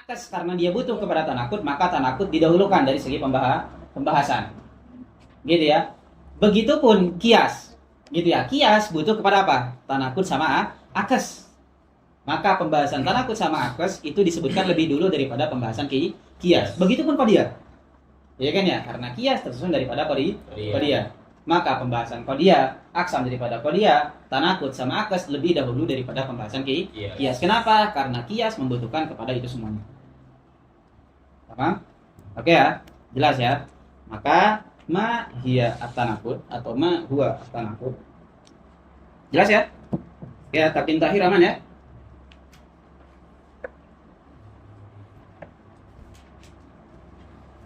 akes karena dia butuh kepada tanakut, maka tanakut didahulukan dari segi pembahasan. Gitu ya. Begitupun kias. Gitu ya. Kias butuh kepada apa? Tanakut sama akes. Maka pembahasan tanakut sama akes itu disebutkan lebih dulu daripada pembahasan kias. Begitupun qadiyah. Ya kan ya? Karena kias tersusun daripada qadiyah. Maka pembahasan qadiyah, aksam daripada qadiyah, tanakut sama akes lebih dahulu daripada pembahasan kias. Kenapa? Karena kias membutuhkan kepada itu semuanya. Paham? Oke ya? Jelas ya? Maka ma hiya at-tanakut atau ma huwa at-tanakut. Jelas ya? Ya, takin tahir aman ya?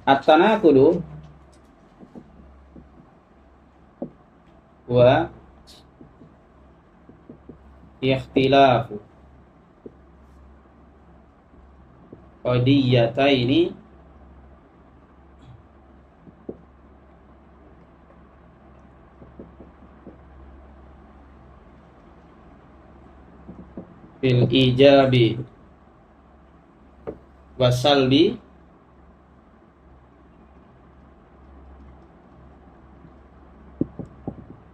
At-tanakudu wa ikhtilafu qadiyataini fil ijabi wasalbi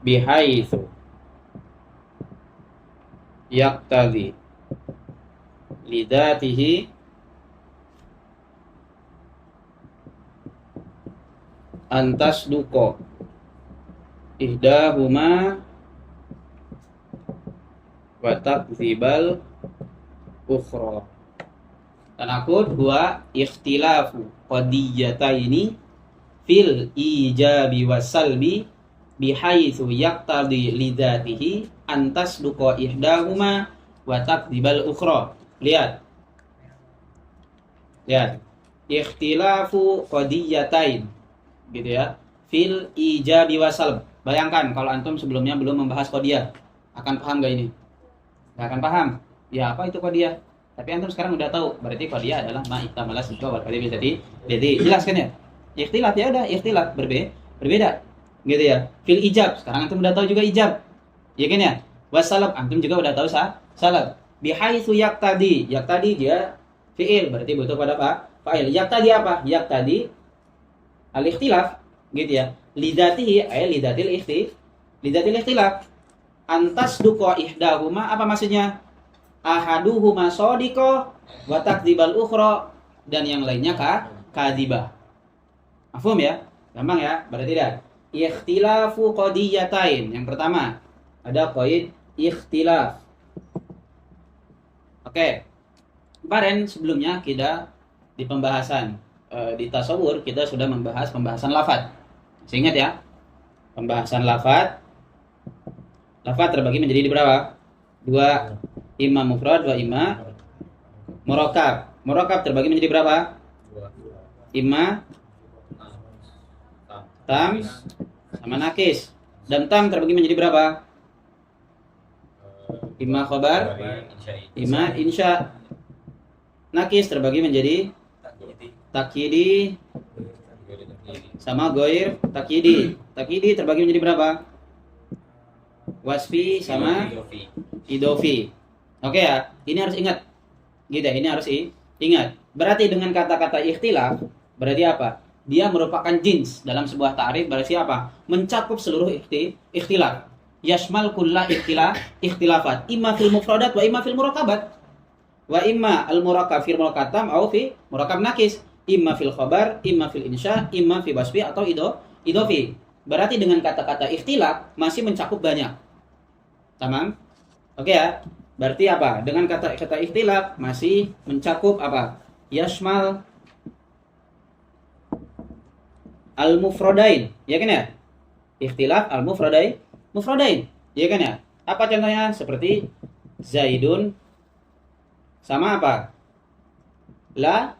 bihaitsu yaqtadi lidatihi antas duko ihdahuma wa takdzibal ukhra. Tanakut huwa ikhtilafu qadiyataini fil ijabi wasalbi bihaitsu yaqtadi lidatihi antas duko ihdahuma wa takdzibal ukhra. Lihat. Ikhtilafu qadiyatain gitu ya. Fil ijabi wasalb. Bayangkan kalau antum sebelumnya belum membahas qadiyah, akan paham gak ini? Gak akan paham. Ya apa itu qadiyah? Tapi antum sekarang udah tahu, berarti qadiyah adalah ma ihtamala sidqa wal kadhib. Jadi jelas kan ya? Ikhtilaf ya udah, ikhtilaf berbeda. Gitu ya. Fil ijab, sekarang antum udah tahu juga ijab. Ya kan ya? Wasalab, antum juga udah tahu salab. Bihaitsu yaqtadi dia fi'il, berarti butuh pada apa? Fa'il. Yaqtadi apa? Yaqtadi al-ikhtilaf, gitu ya. Lidatihi ay lidatil ikhtilaf. Antas duqa ihdahuma, apa maksudnya? Ahaduhuma shadiqa wa takdzibal ukhra, dan yang lainnya kadzibah. Mafhum ya? Gampang ya? Berarti dah. Ikhtilafu qadiyatain. Yang pertama ada qaid ikhtilaf. Oke. Kemarin sebelumnya kita di pembahasan di tasawur kita sudah membahas pembahasan lafaz. Masih ingat ya? Pembahasan lafaz terbagi menjadi berapa? Dua, imma mufrad wa imma murakkab. Murakkab terbagi menjadi berapa? Imma tam sama nakis. Dan tam terbagi menjadi berapa? Imma khabar, imma insya. Nakis terbagi menjadi takyidi sama goir takyidi. Takyidi terbagi menjadi berapa? Wasfi sama idofi. Oke ya, ini harus ingat. Gitu, ini harus ingat. Berarti dengan kata-kata ikhtilaf, berarti apa? Dia merupakan jins dalam sebuah ta'rif, berarti apa? Mencakup seluruh ikhtilaf. Yashmal kulla ikhtilafat, imma fil mufradat wa imma fil murakabat. Wa imma al murakkab fil murakkatam au fi murakkab nakis, imma fil khabar, imma fil insya, imma fi wasfi atau idofi. Berarti dengan kata-kata ikhtilaf masih mencakup banyak. Tamam? Oke ya. Berarti apa? Dengan kata-kata ikhtilaf masih mencakup apa? Yashmal al-mufradain, ya kan ya? Ikhtilaf al-mufradain, ya kan ya? Apa contohnya? Seperti Zaidun sama apa? La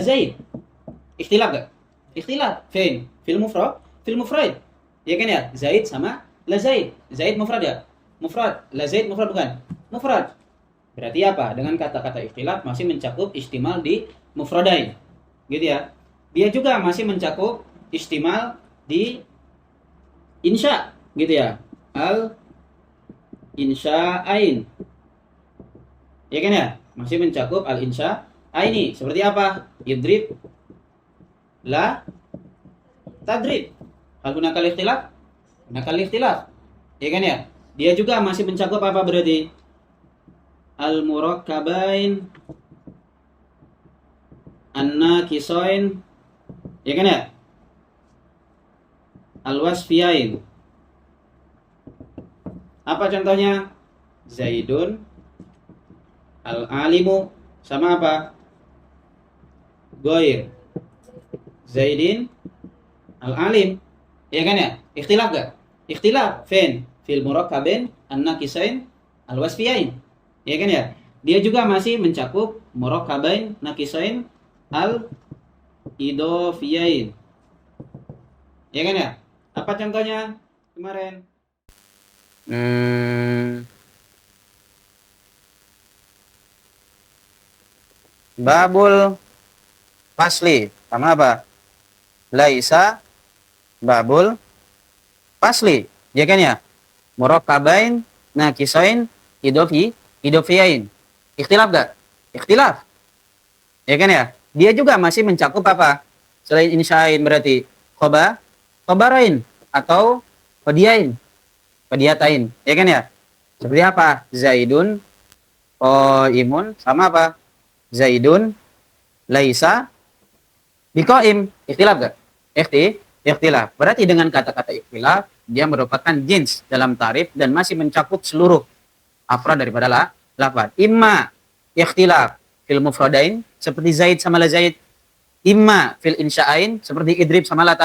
Zaid. Ikhtilaf gak? Ikhtilaf. Fil mufrad. Ya kan ya? Zaid sama la Zaid. Zaid mufrad ya? Mufrad. La Zaid mufrad bukan? Mufrad. Berarti apa? Dengan kata-kata ikhtilaf masih mencakup istimal di mufradain. Gitu ya. Dia juga masih mencakup istimal di insya, gitu ya. Al insya'ain. Ya kan ya? Masih mencakup al Aini seperti apa? Idrib, la, tadrib. Hal hunakal ikhtilaf? Hunakal ikhtilaf. Ya kan ya? Dia juga masih mencakup apa berarti? Al-murakkabain, an-naqisain, ya kan ya? Al-wasfiyain. Apa contohnya? Zaidun, al-alimu, sama apa? Goir. Zaidin, al-alim. Ya kan ya? Ikhtilaf gak? Ikhtilaf. Fil murakkabin, an-naqisain, al-wasfiyain. Ya kan ya? Dia juga masih mencakup murakkabain, naqisain, al-idofiyain. Ya kan ya? Apa contohnya kemarin? Babul fasli. Sama apa? Laisa babul fasli. Ya kan ya? Murakkabain, naqisain, idofiyain. Ikhtilaf gak? Ikhtilaf. Ya kan ya? Dia juga masih mencakup apa? Selain insya'in berarti khabarain atau qadiyatain. Ya kan ya? Seperti apa? Zaidun qaimun, sama apa? Zaidun laisa biqaim. Ikhtilaf gak? Ikhtilaf. Berarti dengan kata-kata ikhtilaf, dia merupakan jins dalam tarif dan masih mencakup seluruh afrad daripada lafaz. Imma ikhtilaf fil mufradain seperti Zaid sama la Zaid. Imma fil insya'ain seperti idrib sama la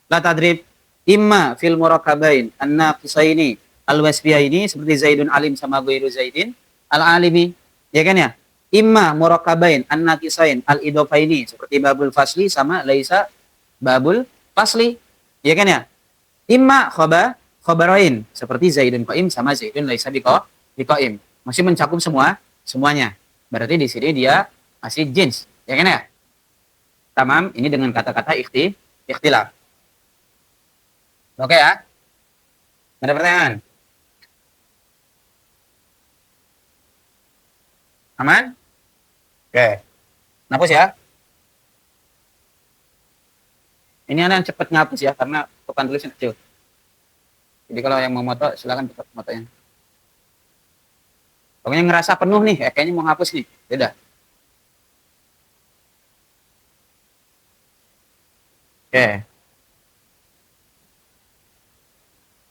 tadrib. Imma fil murakkabain an-naqisaini al-wasfiyaini seperti Zaidun alim sama ghairu Zaidin al-alimi. Ya kan ya? Imma murakkabain an-naqisain al-idofaini seperti babul fasli sama laisa babul fasli. Ya kan ya? Imma khabarain seperti Zaidun qaim sama Zaidun laisa biqaim. Masih mencakup semuanya. Berarti di sini dia masih jins. Ya kan ya? Tamam, ini dengan kata-kata ikhtilaf. Oke ya? Ada pertanyaan? Aman? Oke. Hapus ya. Ini anak cepat ngapus ya, karena papan tulisnya kecil. Jadi kalau yang mau moto, silakan cepat motonya. Pokoknya ngerasa penuh nih, kayaknya mau ngapus nih. Beda. Oke.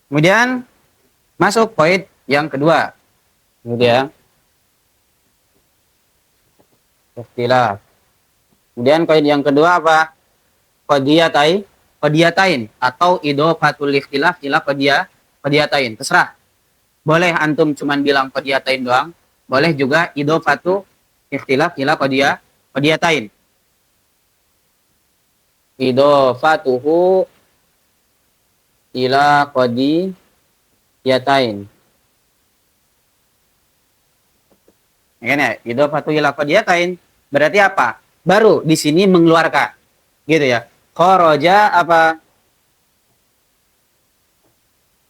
Kemudian masuk poin yang kedua. Kemudian ikhtilaf. Kemudian poin yang kedua apa? Qadiyatain atau idhofatul ikhtilaf ila qadiyatain. Terserah. Boleh antum cuman bilang qadiyatain doang, boleh juga idhofatu ikhtilaf ila qadiyatain. Idhofatuhu ila qadiyatain. Ya, idhofatu ila qadiyatain berarti apa? Baru di sini mengeluarkan. Gitu ya. Kharaja apa?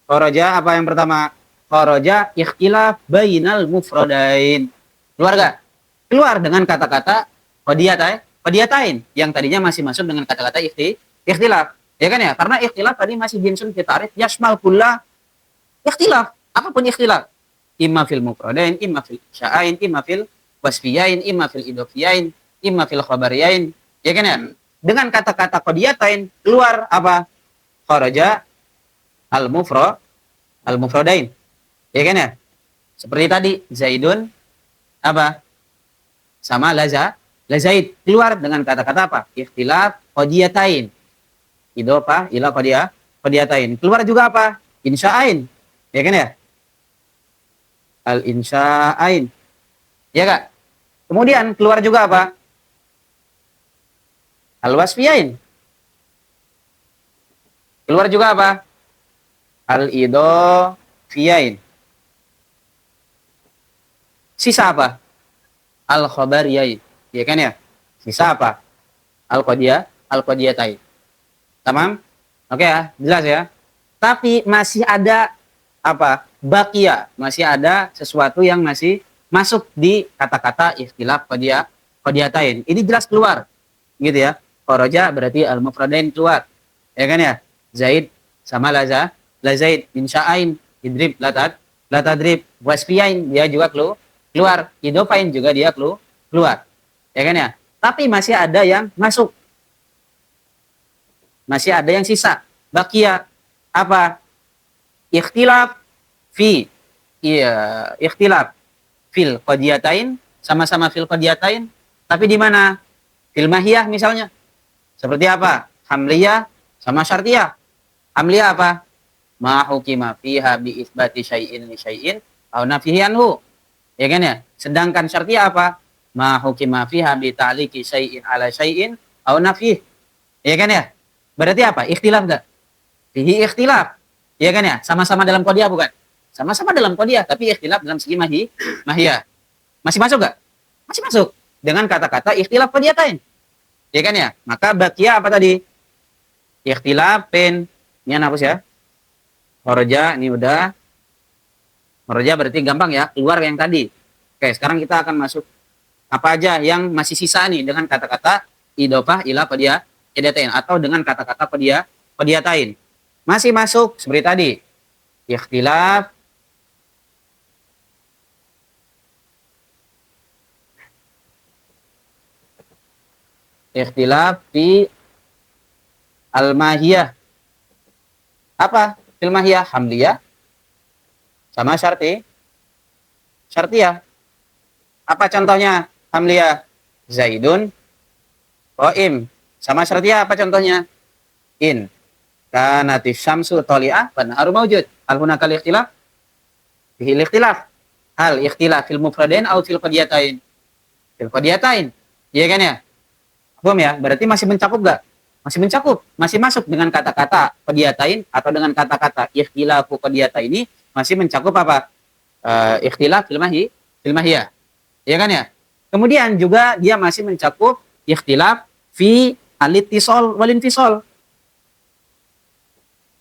Kharaja apa yang pertama? Kharaja ikhtilaf bainal mufradain. Keluar gak? Keluar dengan kata-kata qadiyatain yang tadinya masih masuk dengan kata-kata ikhtilaf. Ya kan ya? Karena ikhtilaf tadi masih jinsun fi ta'rif yashmal kulla ikhtilaf. Apapun ikhtilaf. Imma fil mufradain, imma fil sya'ain, imma fil wasfiyain, imma fil idofiyain, imma fil khabariyain. Ya kan ya? Dengan kata-kata qadiyatain keluar apa? Kharaja al-mufradain. Ya kan ya? Seperti tadi Zaidun apa? Sama la Zaid keluar dengan kata-kata apa? Ikhtilaf qadiyatain. Idhofa ila qadiyatain. Keluar juga apa? Insya'ain. Ya kan ya? Al-insya'ain. Ya Kak? Kemudian keluar juga apa? Al-wasfiyain. Keluar juga apa? Al-idofiyain. Sisa apa? Al-khabariyain. Ya kan ya? Sisa apa? Al-qadiyatain. Tamam? Oke ya, jelas ya. Tapi masih ada apa? Bakia, masih ada sesuatu yang masih masuk di kata-kata ikhtilaf qadiyatain. Ini jelas keluar. Gitu ya. Kharaja berarti al-mufradain keluar. Ya kan ya? Zaid sama laza, la Zaid min sya'ain, idrib la tadrib, wasfiyain dia juga keluar. Idofain juga dia keluar. Ya kan ya? Tapi masih ada yang masuk. Masih ada yang sisa. Bakia apa? Ikhtilaf fi ikhtilaf fil qadiyatain, sama-sama fil qadiyatain, tapi di mana? Fil mahiyah misalnya. Seperti apa? Hamliyah sama syartiyah. Hamliyah apa? Ma hukima fiha bi isbati syai'in li syai'in au nafihi anhu. Ya kan ya? Sedangkan syartiyah apa? Ma hukima fiha bi ta'liqi syai'in ala syai'in au nafihi. Ya kan ya? Berarti apa? Ikhtilaf enggak? Fihi ikhtilaf. Ya kan ya? Sama-sama dalam qadiyah bukan? Sama-sama dalam qadiyah, tapi ikhtilaf dalam segi mahiyah. Masih masuk enggak? Masih masuk. Dengan kata-kata ikhtilaf qadiyatain. Ya kan ya? Maka bakia apa tadi? Ikhtilaf pen. Ini hapus ya. Kharaja ini udah. Kharaja berarti gampang ya, keluar yang tadi. Oke, sekarang kita akan masuk apa aja yang masih sisa nih dengan kata-kata idhofah ila qadiyatain atau dengan kata-kata qadiyatain. Masih masuk seperti tadi. Ikhtilaf fi al-mahiyah. Apa? Fil mahiyah hamliyah sama syartiyah. Apa contohnya? Hamliyah Zaidun qaim. Sama syartiyah apa contohnya? In kanati syamsu tali'ah fa naharu mawjud. Hal hunaka ikhtilaf? Fihi ikhtilaf. Hal ikhtilaf fil mufradain atau fil qadiyatain? Fil qadiyatain. Iya kan ya? Paham ya? Berarti masih mencakup enggak? Masih mencakup, masih masuk dengan kata-kata qadiyatain atau dengan kata-kata ikhtilafu qadiyataini masih mencakup apa? Ikhtilaf fil mahiyah. Ya kan ya? Kemudian juga dia masih mencakup ikhtilaf fi al-ittisal wal infisal.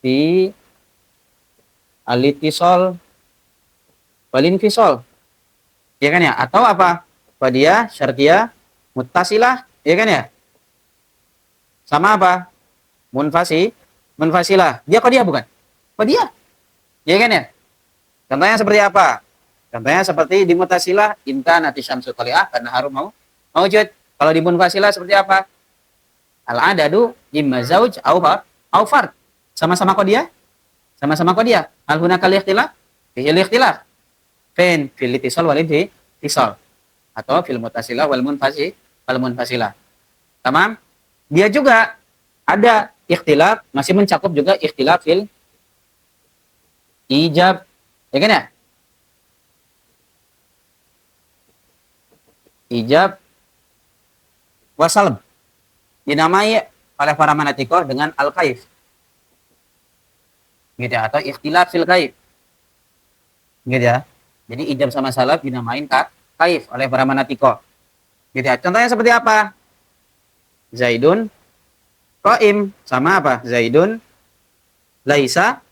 Fi al-ittisal wal infisal. Ya kan ya? Atau apa? Qadiyah, syartiyah, muttasilah, ya kan ya? Sama apa? Munfasilah. Dia qadiyah bukan? Qadiyah. Ya kan ya? Contohnya seperti apa? Contohnya seperti di muttasilah inta nati syamsu tali'ah karena harum mawjud. Kalau di munfasilah seperti apa? Al-adadu imma zauj au fard. Sama-sama qadiyah? Sama-sama qadiyah. Hal hunaka ikhtilaf? Fihi ikhtilaf. Fil ittisal wal infisal. Atau fil muttasilah wal munfasilah. Tamam? Dia juga ada ikhtilaf, masih mencakup juga ikhtilaf fil ijab. Ya kan ya? Ijab wasalb. Dinamai oleh para manatikoh dengan al-kaif. Gitu ya, atau ikhtilaf fil kaif. Gitu ya. Jadi ijab sama salab dinamain kaif oleh para manatikoh. Gitu ya. Contohnya seperti apa? Zaidun qaim sama apa? Zaidun laisa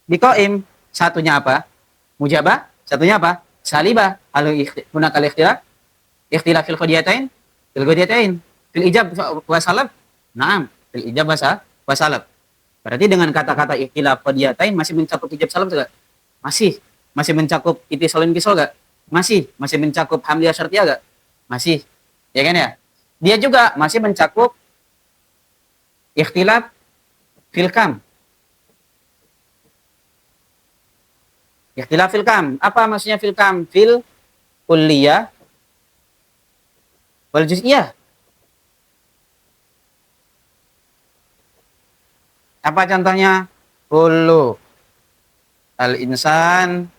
biqaim. Satunya apa? Mujabah, satunya apa? Salibah. Hunaka ikhtilaf? Ikhtilaf fil qadiyatain? Fil ijab wa salab? Naam, fil ijab wa salab. Berarti dengan kata-kata ikhtilaf qadiyatain masih mencakup ijab salab enggak? Masih mencakup ittisal infisal enggak? Masih mencakup hamliyah syartiyah enggak? Masih. Ya kan ya? Dia juga masih mencakup ikhtilaf fil kam. Ikhtilaf fil kam. Apa maksudnya fil kam? Fil kulliyah wal juz'iyah. Apa contohnya? Kullu al-insan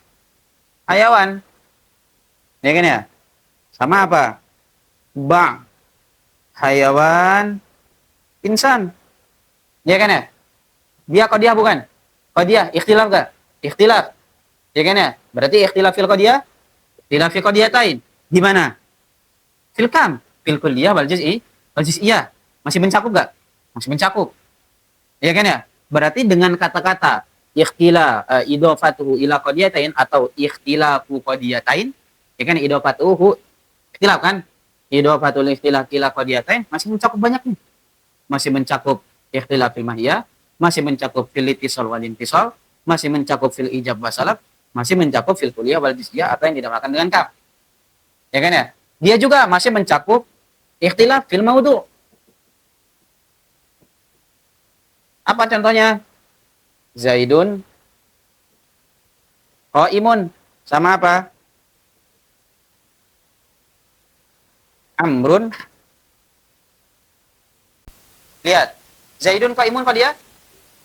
hayawan. Ya kan ya? Sama apa? Hayawan insan. Ya kan ya? Dia qadiyah bukan? Qadiyah, ikhtilaf enggak? Ikhtilaf. Ya kan ya? Berarti ikhtilaf fil qadiyah, ikhtilaf fil qadiyatain. Di mana? Fil kam, fil kulliyah wal juz'iyah. Masih mencakup enggak? Masih mencakup. Ya kan ya? Berarti dengan kata-kata idhofatuhu ila qadiyatain atau ikhtilafu qadiyatain, ya kan idhofatuhu ikhtilaf kan? Idhofatul ikhtilaf ila qadiyatain masih mencakup banyak nih. Masih mencakup ikhtilaf fil mahiyah, masih mencakup fil ittisal wal intisal, masih mencakup fil ijab wa salab, masih mencakup fil kulliyah wal juz'iyah atau yang dinamakan dengan kaf. Ya kan ya? Dia juga masih mencakup ikhtilaf fil maudhu. Apa contohnya? Zaidun qaimun sama apa? Amrun. Lihat. Zaidun qaimun qadiya?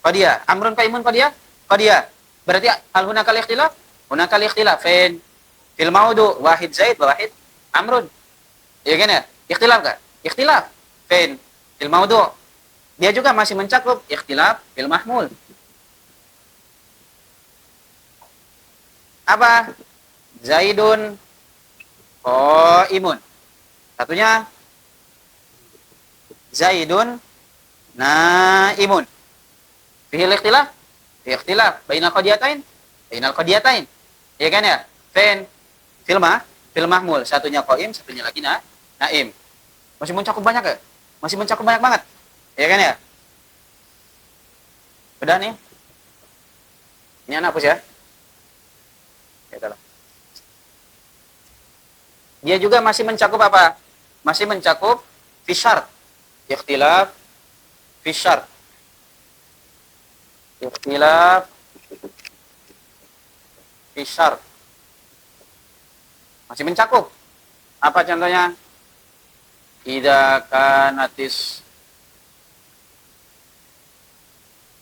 Qadiya. Amrun qaimun qadiya? Qadiya. Berarti hal hunakal ikhtilaf? Hunakal ikhtilaf fil maudhu wahid Zaid wa wahid Amrun. Ya kan ya? Ikhtilaf enggak? Ikhtilaf fil maudhu. Dia juga masih mencakup ikhtilaf fil mahmul. Apa? Zaidun qaimun. Satunya Zaidun naimun. Fihil ikhtilaf? Fi ikhtilaf bainal qadiyatain? Bainal qadiyatain. Ya kan ya? Fil mahmul. Satunya qaim, satunya lagi naim. Masih mencakup banyak ya? Masih mencakup banyak banget. Ya kan ya? Udah nih. Ini anak hapus ya. Dia juga masih mencakup apa? Masih mencakup fi syart. Ikhtilaf fi syart. Ikhtilaf fi syart. Masih mencakup. Apa contohnya? Idza kanatis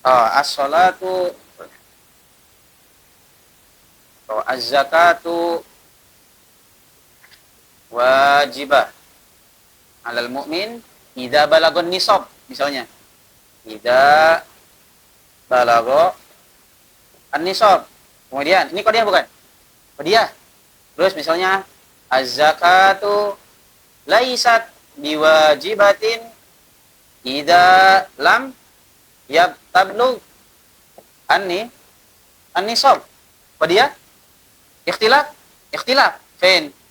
as-salatu atau az-zakatu wajibah 'alal mu'min idza balagon nisab misalnya. Idza balago an-nisab. Kemudian ini qadiyah bukan? Qadiyah. Terus misalnya az-zakatu laisat biwajibatin idza lam yabtablugh an-nisab. Qadiyah ikhtilaf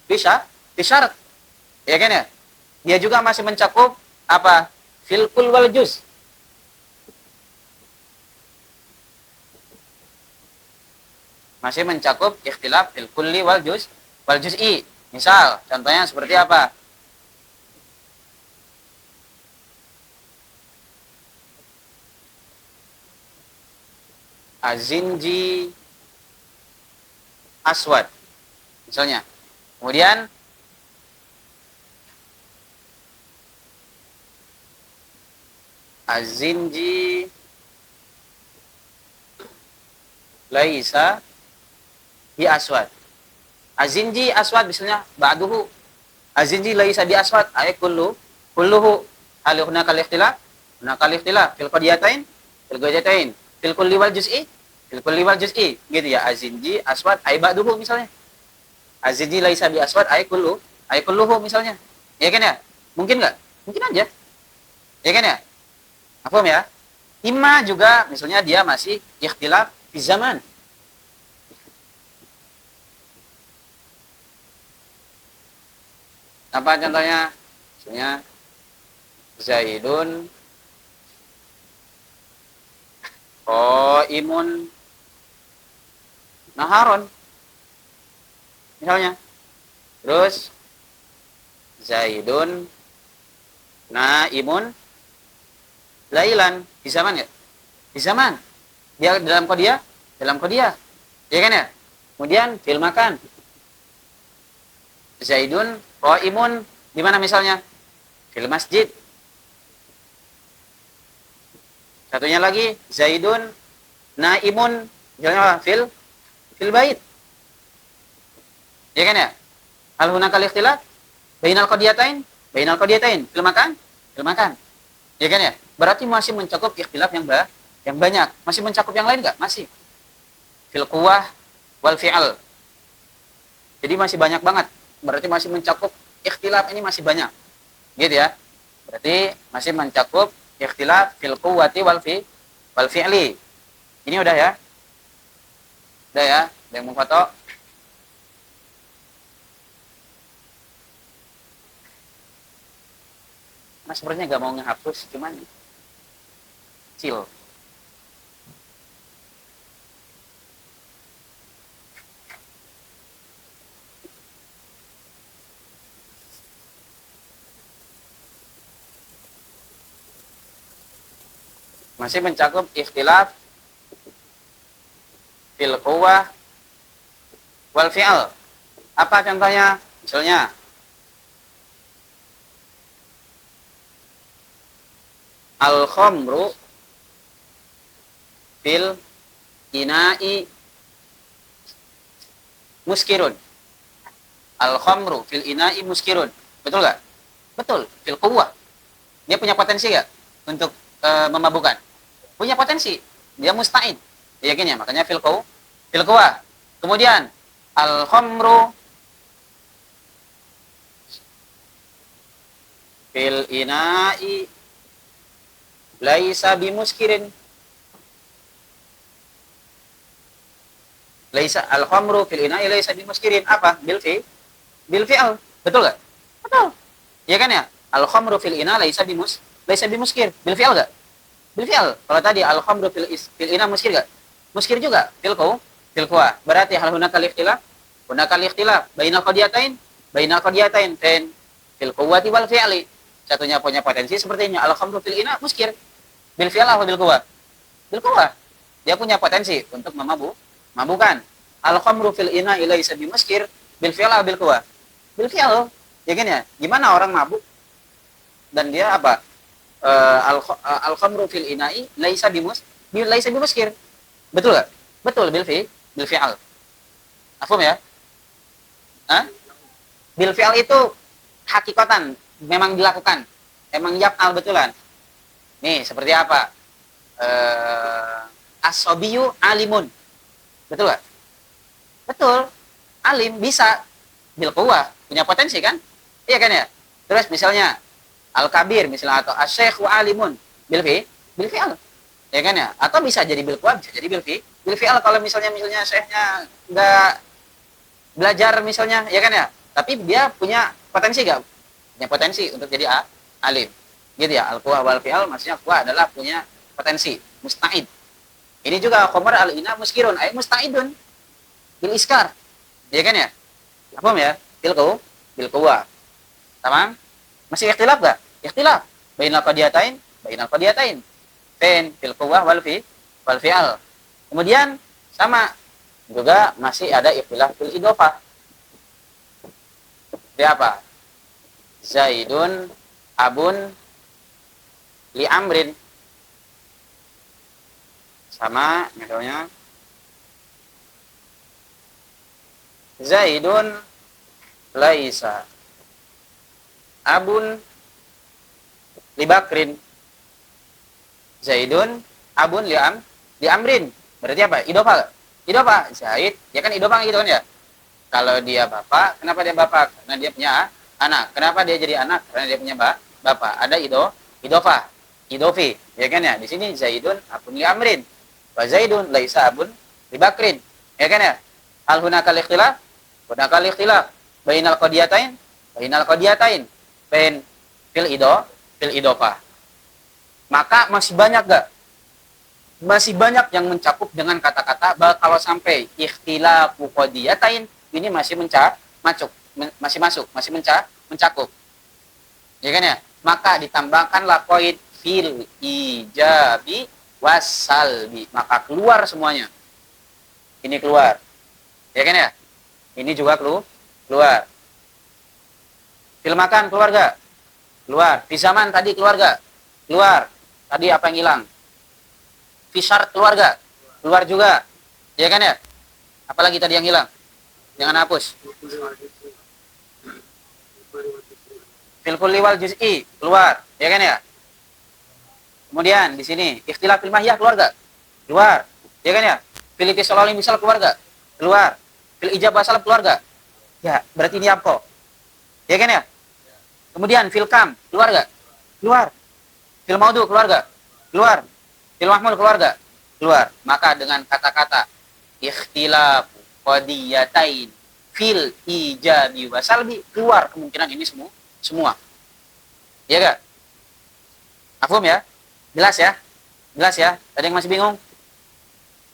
fi syarat. Ya kan ya? Dia juga masih mencakup apa? Fil kull wal juz. Masih mencakup ikhtilaf fil kulli wal juz'i. Misal, contohnya seperti apa? Azinji aswad. Misalnya. Kemudian azinji laisa bi aswad. Azinji aswad misalnya ba'duhu. Azinji laisa bi aswad ay kulluhu hal hunaka al-ikhtilaf. Hunaka al-ikhtilaf fil qadiyatain fil kulli wal juz'i gitu ya. Azinji aswad ay ba'duhu misalnya. Azinji laisa bi aswad ay kulluhu misalnya. Ya kan ya? Mungkin enggak? Mungkin aja. Ya kan ya? Paham ya? Imma juga misalnya dia masih ikhtilaf fi zaman. Apa contohnya? Misalnya Zaidun qaimun naharon. Misalnya. Terus Zaidun naimun lailan. Di zaman ya? Di zaman. Dia dalam qadiyah? Dalam qadiyah. Ya kan ya? Kemudian fil makan. Zaidun qaimun di mana misalnya? Fil masjid. Satunya lagi Zaidun naimun misalnya fil bait. Ya kan ya? Hal hunakal ikhtilaf bainal qadiyatain? Bainal qadiyatain fil makan? Fil makan. Ya kan ya? Berarti masih mencakup ikhtilaf yang banyak. Masih mencakup yang lain enggak? Masih. Fil quwwah wal fi'al. Jadi masih banyak banget. Berarti masih mencakup ikhtilaf ini masih banyak. Gitu ya. Berarti masih mencakup ikhtilaf fil quwwati wal fi'li. Ini udah ya. Udah ya. Ada yang mau foto? Mas sebenarnya nggak mau ngehapus, cuman chill. Masih mencakup ikhtilaf fil quwwah wal fi'al. Apa contohnya? Misalnya al khamru fil ina'i muskirun. Al khamru fil ina'i muskirun. Betul nggak? Betul. Fil quwwah. Dia punya potensi nggak untuk memabukkan? Punya potensi. Dia musta'id. Yakin ya? Makanya fil quwwah. Kemudian al khamru fil ina'i laisa bimuskirin. Laisa al khamru fil ina'i laisa bimuskirin. Apa? Bil fi'al. Betul nggak? Betul. Ya kan ya? Al khamru fil ina laisa bimuskir. Bil fi'al nggak? Bil fi'al. Kalau tadi al khamru fil ina muskir nggak? Muskir juga. Fil quwwah. Berarti hal hunakal ikhtilaf? Hunakal ikhtilaf bainal qadiyatain? Bainal qadiyatain. Dan fil quwwati wal fi'li. Satunya punya potensi sepertinya al khamru fil ina muskir. Bil fi'al atau bil quwwah? Bil quwwah. Dia punya potensi untuk memabukan. Al khamru fil ina laisa bimuskir. Bil fi'al atau bil quwwah? Bil fi'al. Ya kan ya? Gimana orang mabuk dan dia apa? Al khamru fil ina'i laisa bimuskir. Betul enggak? Betul bil fi'al. Paham ya? Hah? Bil fi'al itu hakikatan memang dilakukan. Memang yaf'al betulan. Nih, seperti apa? As-sabiyu alimun. Betul enggak? Betul. Alim bisa bil quwwah, punya potensi kan? Iya kan ya? Terus misalnya al-kabir misalnya atau asy-syekh wa alimun bil fi'al. Ya kan ya? Atau bisa jadi bil quwwah, bisa jadi bil fi'al kalau misalnya syekhnya enggak belajar misalnya, ya kan ya? Tapi dia punya potensi enggak? Punya potensi untuk jadi alim. Gitu ya. Al-quwwah wal fi'al maksudnya quwwah adalah punya potensi, musta'id. Ini juga khamar al-ina muskirun, ay musta'idun bil iskar. Ya kan ya? Paham ya? Bil quwwah. Tamam? Masih ikhtilaf enggak? Ikhtilaf. Bainal qadiyatain. Fen fil quwwah wal fi'al. Kemudian sama juga masih ada ikhtilaf fil idhofah. Dia apa? Zaidun abun li amrin. Sama misalnya Zaidun laisa abun li bakrin. Zaidun abun li amrin. Berarti apa? Idhofah. Zaid, ya kan idhofah gitu kan ya? Kalau dia bapak, kenapa dia bapak? Karena dia punya anak. Kenapa dia jadi anak? Karena dia punya bapak. Ada idhofah. Idhofi, ya kan ya? Di sini Zaidun abun li amrin. Wa Zaidun laisa abun li bakrin. Ya kan ya? Hal hunakal ikhtilaf? Hunakal ikhtilaf bainal qadiyatain. Bain fil idhofah. Maka masih banyak gak? Masih banyak yang mencakup dengan kata-kata kalau sampai ikhtilafu qadiyatain ini masih mencakup. Ya kan ya? Maka ditambahkanlah qaid fil ijabi wasalbi. Maka keluar semuanya. Ini keluar. Ya kan ya? Ini juga keluar. Fil makan keluarga. Keluar. Fi zaman tadi keluarga. Keluar. Tadi apa yang hilang? Fisar keluarga. Keluar juga. Ya kan ya? Apalagi tadi yang hilang? Jangan hapus. Fil kulli wal juz'i keluar. Ya kan ya? Kemudian di sini ikhtilaf fil mahiyah keluarga. Keluar. Ya kan ya? Fil itisal misal keluarga. Keluar. Fil ijab wasal keluarga. Ya, berarti ini apa? Ya kan ya? Kemudian fil kam keluarga. Keluar. Fil maudu keluarga. Keluar. Fil mahmul keluarga. Keluar. Maka dengan kata-kata ikhtilaf qadiyatain fil ijabi wasalbi keluar kemungkinan ini semua. Ya enggak? Afhum ya? Jelas ya? Jelas ya? Ada yang masih bingung?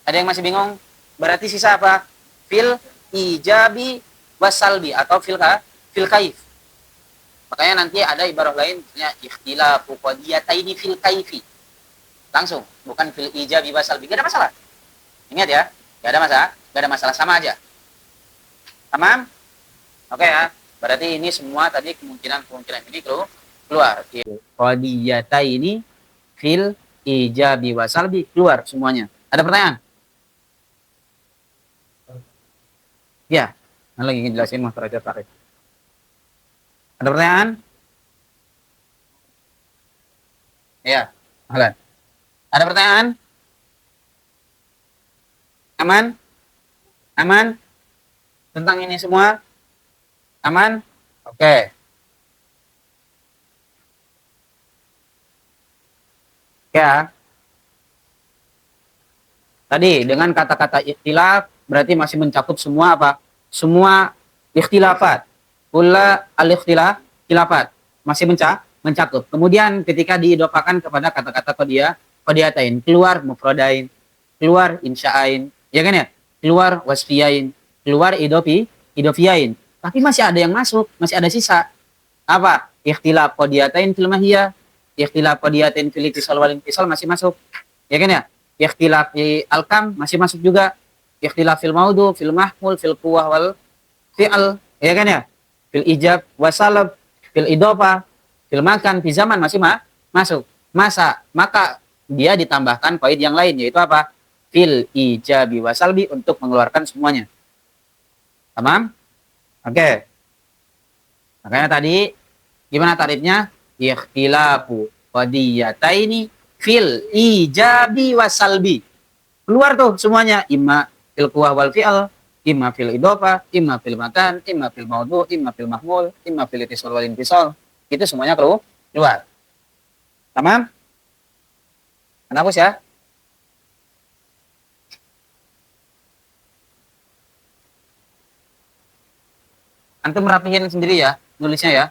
Ada yang masih bingung? Berarti sisa apa? Fil ijabi wasalbi atau fil kaif. Makanya nanti ada ibarah lain misalnya ikhtilafu qadiyataini fil kaifi. Langsung, bukan fil ijabi wasalbi. Gak ada masalah. Ingat ya, gak ada masalah, gak ada masalah, sama aja. Tamam? Oke ya. Berarti ini semua tadi kemungkinan ini keluar. Qadiyataini fil ijabi wasalbi keluar semuanya. Ada pertanyaan? Ya, lagi ngejelasin muhtarajat tarik. Ada pertanyaan? Ya, Alan. Ada pertanyaan? Aman? Aman? Tentang ini semua? Aman? Oke. Ya. Tadi dengan kata-kata ikhtilaf berarti masih mencakup semua apa? Semua ikhtilafat. Kula al-ikhtilafat masih mencakup. Kemudian ketika diidopakan kepada kata-kata qadiyatain, keluar mufradain, keluar insya'ain, ya kan ya? Keluar wasfiyain, keluar idofiyain. Tapi masih ada yang masuk, masih ada sisa. Apa? Ikhtilaf qadiyatain fil mahiyah, ikhtilaf qadiyatain fil ittisal wal intisal masih masuk. Ya kan ya? Ikhtilaf al-kam masih masuk juga. Ikhtilaf fil maudu, fil mahmul, fil quwwah wal fi'al, ya kan ya? Fil ijab wasalab, fil idopa, fil makan, fi zaman masih masuk. Maka dia ditambahkan poin yang lain yaitu apa? Fil ijabi wasalbi untuk mengeluarkan semuanya. Tamam? Oke. Makanya tadi gimana tarifnya? Ikhtilafu qadiyataini fil ijabi wasalbi. Keluar tuh semuanya, imma fil quwwah wal fi'al, imma fil idofa, imma fil makan, imma fil maudu, imma fil mahmul, imma fil ittisal wal infisal. Itu semuanya keluar. Tamam? Hapus ya. Antum rapihin sendiri ya, nulisnya ya.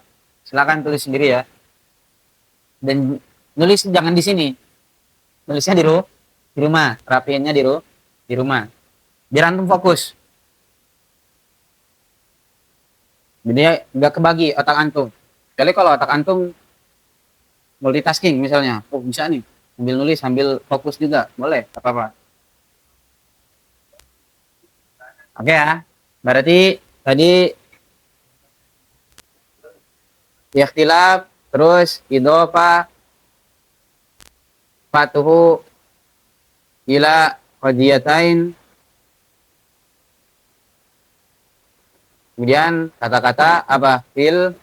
Silakan tulis sendiri ya. Dan nulis jangan di sini. Nulisnya di rumah, rapiinnya di rumah. Biar antum fokus. Jadi nggak kebagi otak antum. Kecuali kalau otak antum multitasking misalnya, oh bisa nih, sambil nulis sambil fokus juga, boleh, apa-apa. Oke ya, berarti tadi ikhtilaf, terus idofa, fatuhu ila qadiyatain. Kemudian kata-kata apa? Fil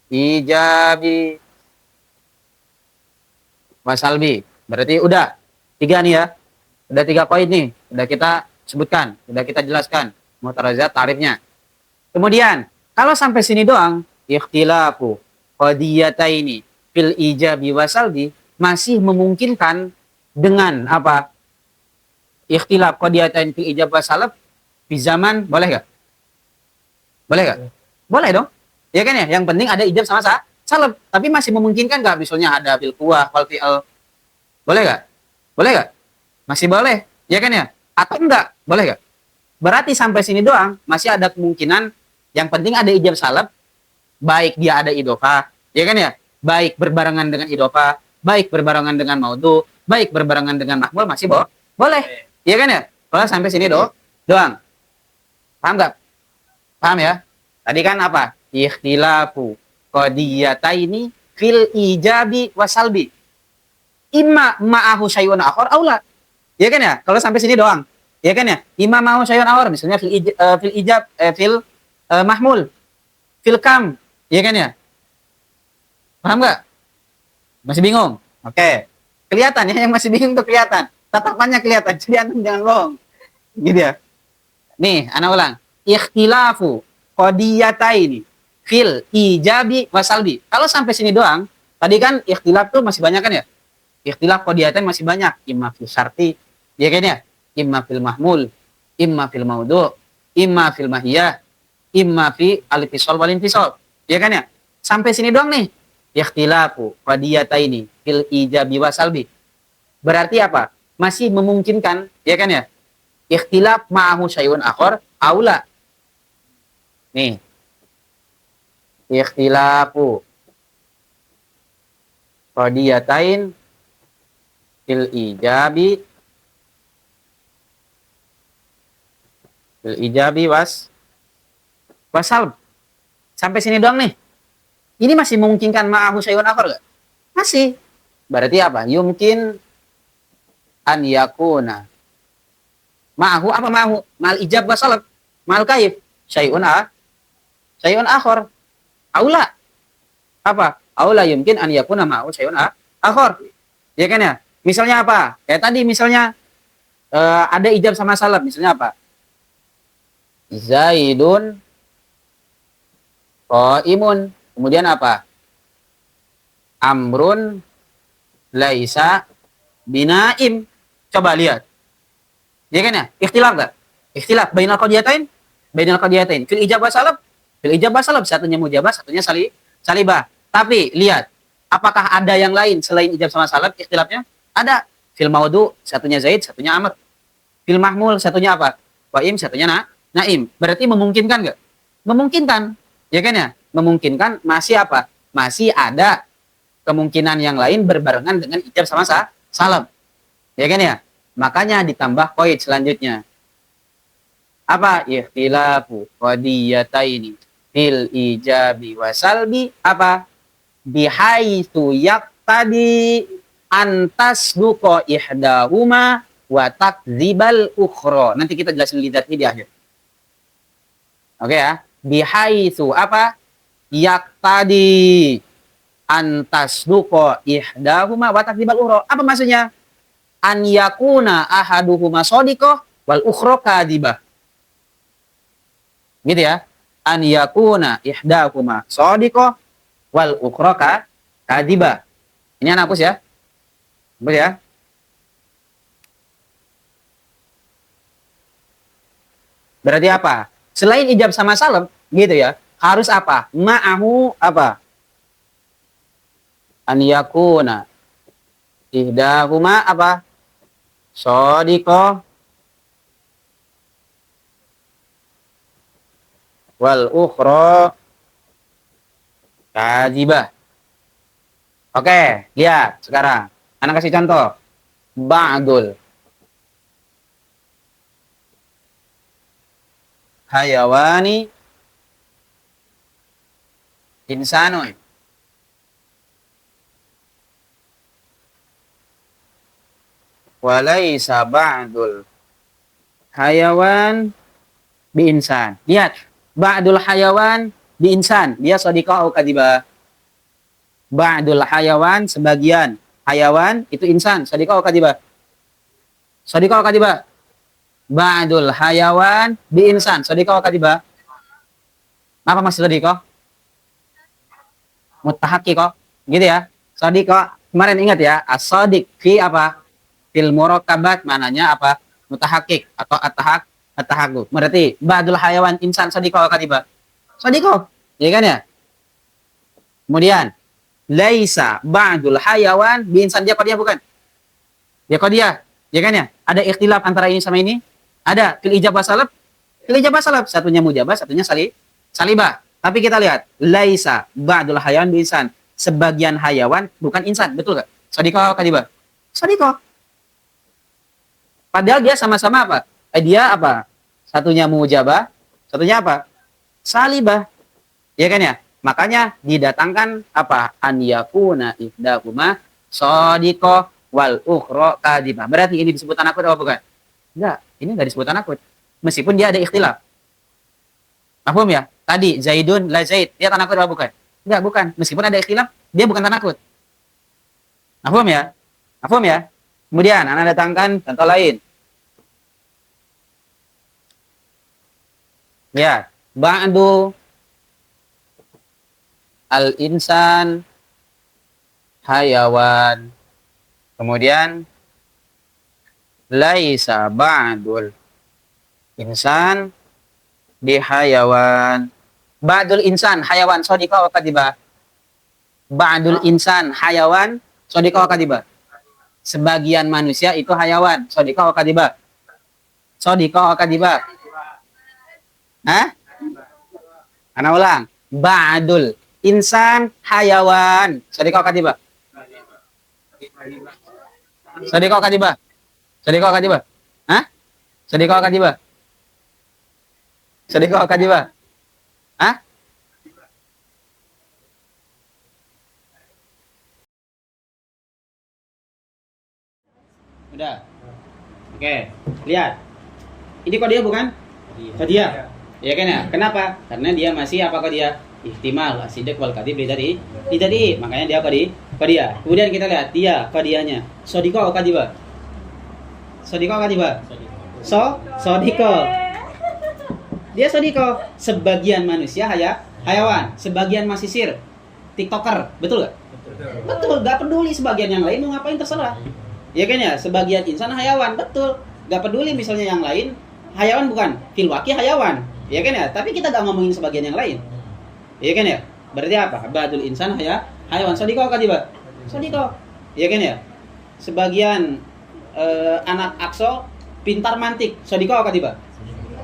ijabi wasalbi. Berarti udah 3 nih ya. Udah 3 poin nih. Udah kita sebutkan. Udah kita jelaskan. Mu'tarazat tarifnya. Kemudian kalau sampai sini doang. Ikhtilafu qadiyataini fil ijabi wasalbi. Masih memungkinkan dengan apa? Ikhtilaf qadiyatain fil ijab wasalab. Di zaman boleh gak? Boleh gak? Boleh dong. Ya kan ya? Yang penting ada ijab sama salab. Tapi masih memungkinkan gak? Misalnya ada bil quwwah wal fi'al. Boleh gak? Boleh gak? Masih boleh. Ya kan ya? Atau enggak? Boleh gak? Berarti sampai sini doang. Masih ada kemungkinan. Yang penting ada ijab salab. Baik dia ada idofa. Ya kan ya? Baik berbarengan dengan idofa. Baik berbarengan dengan maudu. Baik berbarengan dengan mahmul. Masih boleh. Ya kan ya? Kalau sampai sini doang. Paham gak? Paham ya? Tadi kan apa? Ikhtilafu qadiyataini fil ijabi wasalbi. Imma ma'ahu syai'un akhar aula. Ya kan ya? Kalau sampai sini doang. Ya kan ya? Imma ma'ahu syai'un akhar misalnya fil ijab fil mahmul. Fil kam. Ya kan ya? Paham enggak? Masih bingung? Oke. Kelihatan ya, yang masih bingung tuh kelihatan. Tatapannya kelihatan. Jadi antum jangan bohong. Gitu ya. Nih, ana ulang. Ikhtilafu qadiyataini fil ijabi wasalbi. Kalau sampai sini doang, tadi kan ikhtilaf tuh masih banyak kan ya? Ikhtilaf qadiyatain masih banyak. Imma fil syarti, ya kan ya? Imma fil mahmul, imma fil maudu, imma fil mahiyah, imma fi al-fisal wal infisal. Ya kan ya? Sampai sini doang nih. ikhtilafu qadiyataini fil ijabi wa salbi. Berarti apa? Masih memungkinkan, ya kan ya? Ikhtilaf ma'ahu syai'un akhar aula. Nih. Ikhtilafu qadiyatain fil ijabi wasal. Sampai sini doang nih. Ini masih memungkinkan ma'ahu syai'un akhar enggak? Masih. Berarti apa? Yumkin an yakuna ma'ahu apa ma'ahu? Mal ijab wasalab. Mal kaif. Syai'un akhar. Aula. Apa? Aula yumkin an yakuna ma'ahu syai'un akhar. Ya kan ya? Misalnya apa? Kayak tadi misalnya ada ijab sama salab. Misalnya apa? Zaidun qaimun. Kemudian apa? Amrun laisa binaim. Coba lihat. Ya kan ya? Ikhtilaf enggak? Ikhtilaf bainal qadiyatain? Bainal qadiyatain. Fil ijab wasalab? Fil ijab wasalab. Satunya mujabah, satunya salibah. Tapi lihat, apakah ada yang lain selain ijab sama salab ikhtilafnya? Ada. Fil maudu, satunya Zaid, satunya Amr. Fil mahmul, satunya apa? Waim, satunya naim. Berarti memungkinkan enggak? Memungkinkan. Ya kan ya? Memungkinkan masih apa? Masih ada kemungkinan yang lain berbarengan dengan ijab sama salab. Ya kan ya? Makanya ditambah qaid selanjutnya. Apa? Ikhtilafu qadiyataini fil ijabi wasalbi apa? Bihaitsu yaqtadi antas duqa ihdahuma wa takdzibal ukhra. Nanti kita jelasin lidatnya di akhir. Oke ya? Bihaitsu apa? Yaqtadi antas duqa ihdahuma wa takdzibal ukhra. Apa maksudnya? An yakuna ahaduhuma shadiqah wal ukhra kadibah. Gitu ya. An yakuna ihdahuma shadiqah wal ukhra kadibah. Ini anak hapus ya. Hapus ya. Berarti apa? Selain ijab sama salab, gitu ya. Harus apa? Ma'ahu apa? An yakuna ihdahuma apa? Shadiqah wal ukhra kadzibah. Oke, lihat sekarang. Anak kasih contoh. Ba'dul hayawani insanun. Walaysa ba'dul hayawan bi insan. Lihat, ba'dul hayawan bi insan. Dia shadiqah atau kadibah? Ba'dul hayawan, sebagian hayawan itu insan. Shadiqah atau kadibah? Shadiqah atau kadibah? Ba'dul hayawan bi insan. Shadiqah atau kadibah? Apa maksud shadiqah? Mutahaqiqah. Gitu ya. Shadiqah. Kemarin ingat ya, as-shadiq fi apa? Fil murakabat mananya apa? Mutahakik atau at-tahaqquk. Berarti ba'dul hayawan insan shadiqah atau kadibah? Shadiqah. Ya kan ya? Kemudian laisa ba'dul hayawan bi insan. Dia qadiyah bukan? Dia qadiyah. Ya kan ya? Ada ikhtilaf antara ini sama ini? Ada. Fil ijab wasalab? Fil ijab wasalab. Satunya mujabah, satunya salibah. Tapi kita lihat laisa ba'dul hayawan bi insan. Sebagian hayawan bukan insan, betul enggak? Shadiqah atau kadibah? Shadiqah. Padahal dia sama-sama apa? Dia apa? Satunya mujabah, satunya apa? Salibah. Ya kan ya? Makanya didatangkan apa? An yakuna ihdahuma shadiqah wal ukhra kadibah. Berarti ini disebut tanakut atau bukan? Enggak, ini enggak disebut tanakut. Meskipun dia ada ikhtilaf. Paham ya? Tadi Zaidun la Zaid, dia tanakut atau bukan? Enggak, bukan. Meskipun ada ikhtilaf, dia bukan tanakut. Paham ya? Paham ya? Kemudian anak datangkan contoh lain. Ya, ba'du al-insan hayawan. Kemudian laisa ba'dul insan di hayawan. Ba'dul insan hayawan shadiqah wa kadibah. Ba'dul insan hayawan sodiko kadiba. Sebagian manusia itu hayawan. Sodiko kadiba. Sodiko kadiba. Hah? Ana ulang. Ba'dul insan hayawan. Sodiko kadiba. Sodiko kadiba. Sodiko kadiba. Hah? Sodiko kadiba. Sodiko kadiba. Hah? Udah. Oke, lihat. Ini kodiah bukan? Kodiah. Ya kan ya? Kenapa? Karena dia masih apa kodiah? Ihtimal, asidik wal kadhib lidari. Makanya dia kodiah. Kemudian kita lihat dia kodiahnya. Sodiko kadiba. Sodiko kadiba. Sodiko. Dia sodiko. Sebagian manusia hayawan, sebagian masisir, TikToker, betul gak? Betul, gak peduli sebagian yang lain mau ngapain terserah. Ya kan ya, sebagian insan hayawan, betul. Gak peduli misalnya yang lain, hayawan bukan, filwaki hayawan. Ya kan ya, tapi kita gak ngomongin sebagian yang lain. Ya kan ya, berarti apa? Ba'dul insan hayawan, sodiko kadiba. Sodiko. Ya kan ya, sebagian anak akso pintar mantik, sodiko kadiba.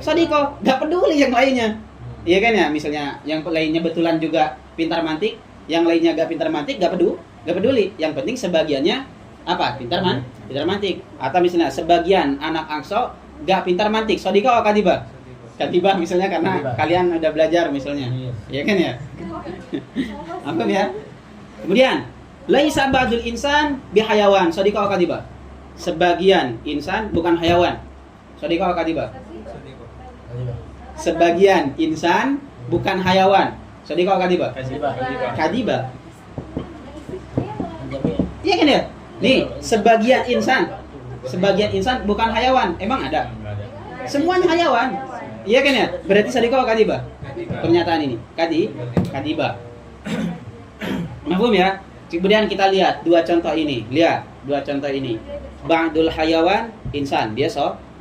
Sodiko, gak peduli yang lainnya. Iya kan ya, misalnya yang lainnya betulan juga pintar mantik, yang lainnya gak pintar mantik, gak peduli. Yang penting sebagiannya apa? Pintar mantik. Atau misalnya sebagian anak akso gak pintar mantik, sodiko kadiba. Kadiba misalnya karena kalian udah belajar misalnya. Iya kan ya? Apa ya? Kemudian, laisa ba'dul insan bihayawan, sodiko kadiba. Sebagian insan bukan hayawan. Sodiko kadiba. Sebagian insan bukan hayawan. Sodiko kadiba. Kadiba. Iya kan ya? Nih, sebagian insan bukan hayawan. Emang ada? Semuanya hayawan. Iya kan ya? Berarti sodiko kadiba. Pernyataan ini. Kadiba. Mahfum ya? Kemudian kita lihat dua contoh ini. Ba'dul hayawan insan, dia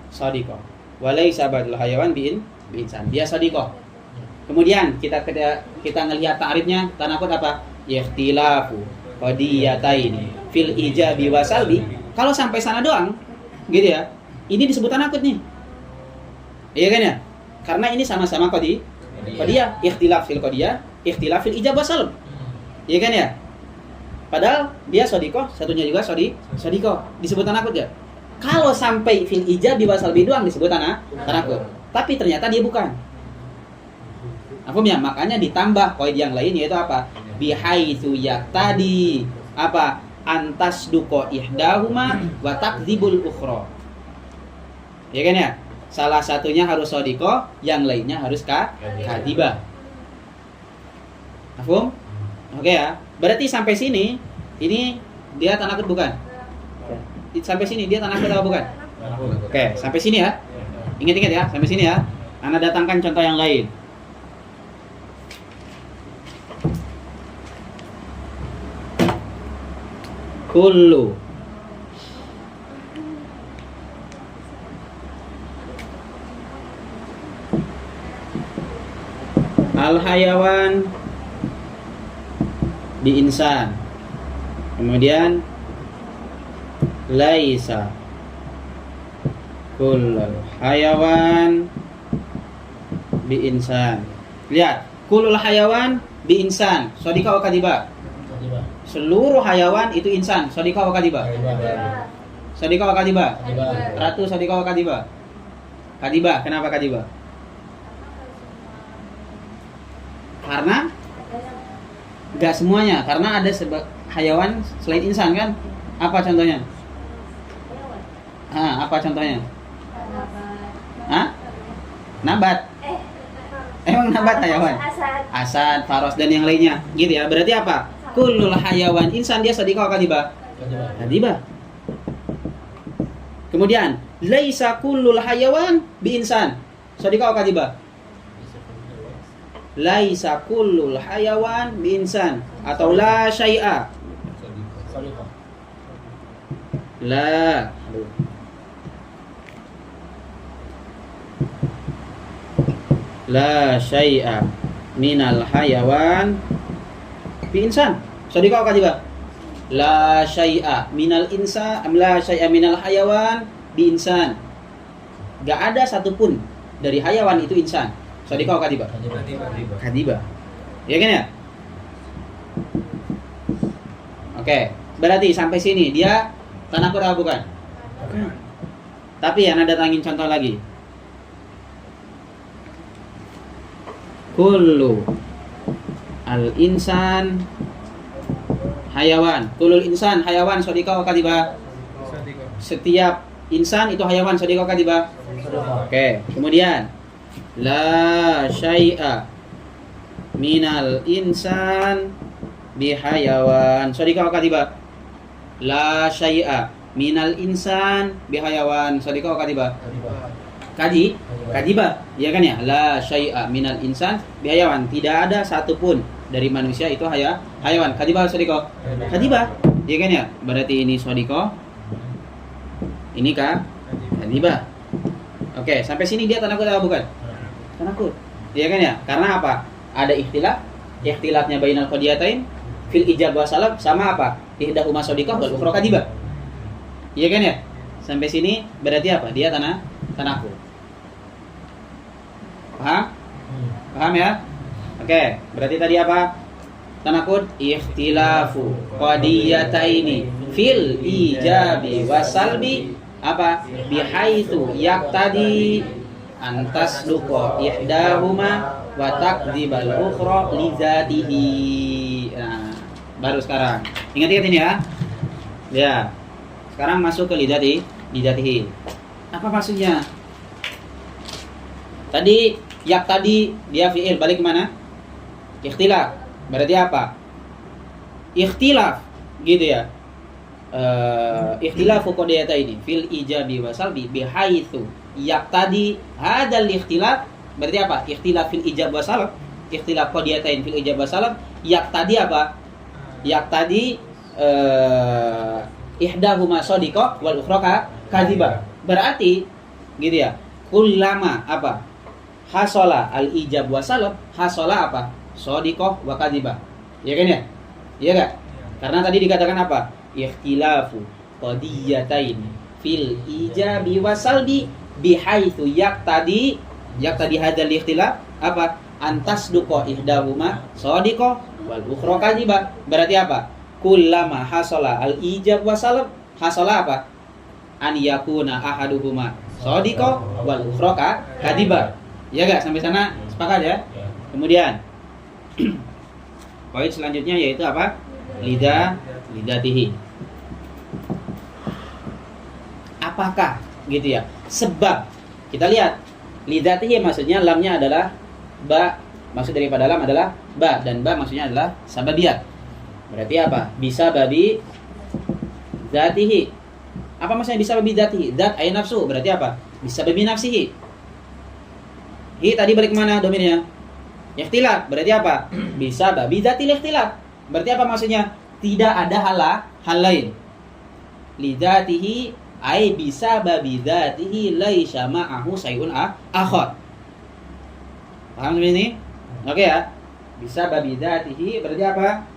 sodiko. Walaysa ba'dul hayawan bi insan, dia sodiko. Kemudian kita ngelihat ta'rifnya, tanakut apa? Ikhtilafu qadiyataini fil ijabi wasalbi. Kalau sampai sana doang, gitu ya. Ini disebut tanakut nih. Iya kan ya? Karena ini sama-sama qadiyah, ikhtilaf fil qadiyah, ikhtilaf fil ijab wasalb. Iya kan ya? Padahal dia sodiko, satunya juga sodiko. Disebut tanakut ya? Kalau sampai fil ijabi wasalbi doang disebut tanakut. Tapi ternyata dia bukan. Apa ya? Makanya ditambah koid yang lain yaitu apa? Bihaitsu yaqtadi apa? Antas duko ihdahuma wa takdzibul ukhra. Ya kan ya? Salah satunya harus sodiko, yang lainnya harus kadibah. Mahfum? Oke ya. Berarti sampai sini ini dia tanakut bukan? Sampai sini dia tanakut atau bukan? Oke, sampai sini ya. Ingat-ingat ya, sampai sini ya. Anda datangkan contoh yang lain. Kullu al-hayawan bi insan. Kemudian laisa kullul hayawan bi insan. Lihat, kullul hayawan bi insan. Sodika wa kadiba. Seluruh hayawan itu insan. Sodika wa kadiba. Sodika wa kadiba. Ratu sodika wa kadiba. Kadiba, kenapa kadiba? Karena gak semuanya, karena ada hayawan selain insan kan? Apa contohnya? Apa contohnya? Nabat. Emang nabat hayawan? Asad, faros dan yang lainnya. Gitu ya. Berarti apa? Kullul hayawan insan, dia sodika kadiba. Kadiba. Kemudian laisa kullul hayawan bi insan. Sodika kadiba. Laisa kullul hayawan bi insan atau la syai'a. La syai'a minal hayawan bi insan. Sadiqah kadibah. La syai'a minal insa la syai'a minal hayawan bi insan. Gak ada satupun dari hayawan itu insan. Sadiqah kadibah. Kadibah. Ya kan ya? Oke, berarti sampai sini dia tanakut atau bukan? Tapi ya ada tangin contoh lagi. Kullu al-insan hayawan. Kullul insan hayawan sadiqah kadibah. Setiap insan itu hayawan sadiqah kadibah. Oke, kemudian la syai'a minal insan bihayawan sadiqah kadibah. La syai'a minal insan bihayawan sadiqah kadibah. Kadibah, ya kan ya? La syai'a minal insan bihayawan. Tidak ada satupun dari manusia itu hayawan. Kadibah sadiqah. Kadibah, ya kan ya? Berarti ini sadiqah. Ini kadibah. Oke, sampai sini dia tanakut atau bukan? Tanakut. Ya kan ya? Karena apa? Ada ikhtilaf. Ikhtilafnya bainal qadiyatain fil ijab wa salab sama apa? Ihdahuma sadiqah wal ukhra kadibah. Iya kan ya? Sampai sini berarti apa? Dia tanakut. Paham? Paham ya? Oke, berarti tadi apa? Tanakut ikhtilafu qadiyataini fil ijabi wa salbi apa? Bihaitsu yaqtadi antas duqa ihdahuma wa takdzibal ukhra li dzatihi. Nah, baru sekarang. Ingat-ingat ini ya. Ya. Sekarang masuk ke lidatihi. Apa maksudnya? Tadi dia fi'il balik kemana? Ikhtilaf. Berarti apa? Ikhtilaf gitu ya. Ikhtilafu qadiyataini fil ijabi wa salbi bihaitsu yaqtadi hadzal ikhtilaf. Berarti apa? Ikhtilaf fil ijab wa salb. Ikhtilaf qadiyatain fil ijab wa salb yaqtadi apa? Yaqtadi ihdahuma shadiqah wal ukhra kadzibah. Berarti gitu ya. Kullama apa? Hasala al ijab wa salb, hasala apa? Shadiqah wa kadzibah. Ya kan ya? Iya enggak? Karena tadi dikatakan apa? Ikhtilafu qadiyatain fil ijabi wa salbi bihaitsu yaqtadi hadzal ikhtilaf apa? Antas duqa ihdahuma shadiqah wal ukhra kadzibah. Berarti apa? Kullama hasala al ijab wa salab hasala apa? An yakuna ahaduhuma shadiqah wal ukhra kadzibah. Ya enggak? Sampai sana sepakat ya? Kemudian poin selanjutnya yaitu apa? Lidatihi. Apakah gitu ya? Sebab kita lihat lidatihi maksudnya lamnya adalah ba, maksud daripada lam adalah ba dan ba maksudnya adalah sababiyah. Berarti apa? Bisa babi zatihi. Apa maksudnya bisa babi zatihi? Zat ay nafsu. Berarti apa? Bisa babi nafsihi. Hi tadi balik kemana dominnya? Ikhtilaf. Berarti apa? Bisa babi zatil ikhtilaf. Berarti apa maksudnya? Tidak ada hal lain. Lidzatihi ay bisa babi zatihi laisa ma'ahu syai'un akhar. Paham ini? Oke ya. Bisa babi zatihi berarti apa?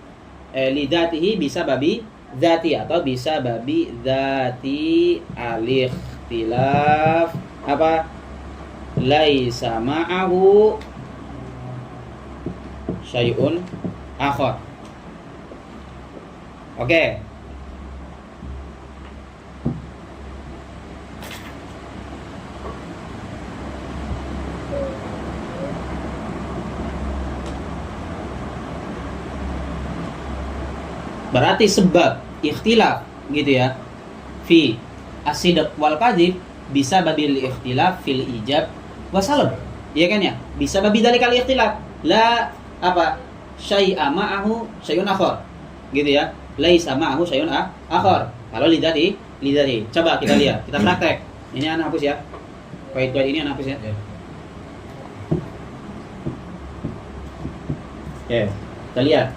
Lidzatihi bisa babi zati atau bisa babi zati al-ikhtilaf apa? Laisa ma'ahu syai'un akhar. Oke. Berarti sebab ikhtilaf gitu ya fi as-sidq wal kadhib bisa babil ikhtilaf fil ijab wa salab. Iya kan ya? Bisa babi dalikal ikhtilaf la apa? Syai'a ma'ahu syai'un akhar. Gitu ya. Laisa ma'ahu syai'un akhar. Kalau lidati. Coba kita lihat, kita praktek. Ini anak hapus ya. Poin ini anak hapus ya. Oke, kita lihat.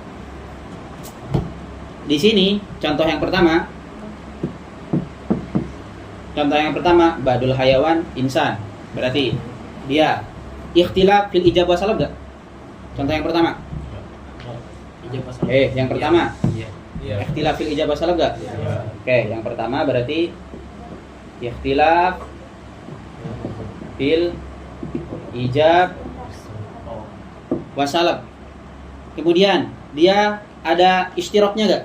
Di sini contoh yang pertama badul hayawan insan. Berarti dia ikhtilaf fil ijab wa salab enggak? Contoh yang pertama. ijabah salab. Yang pertama. Iya. Ikhtilaf fil ijabah salab enggak? Iya. Oke, yang pertama berarti ikhtilaf fil ijab Oh. wasalab. Kemudian dia ada istiroknya gak?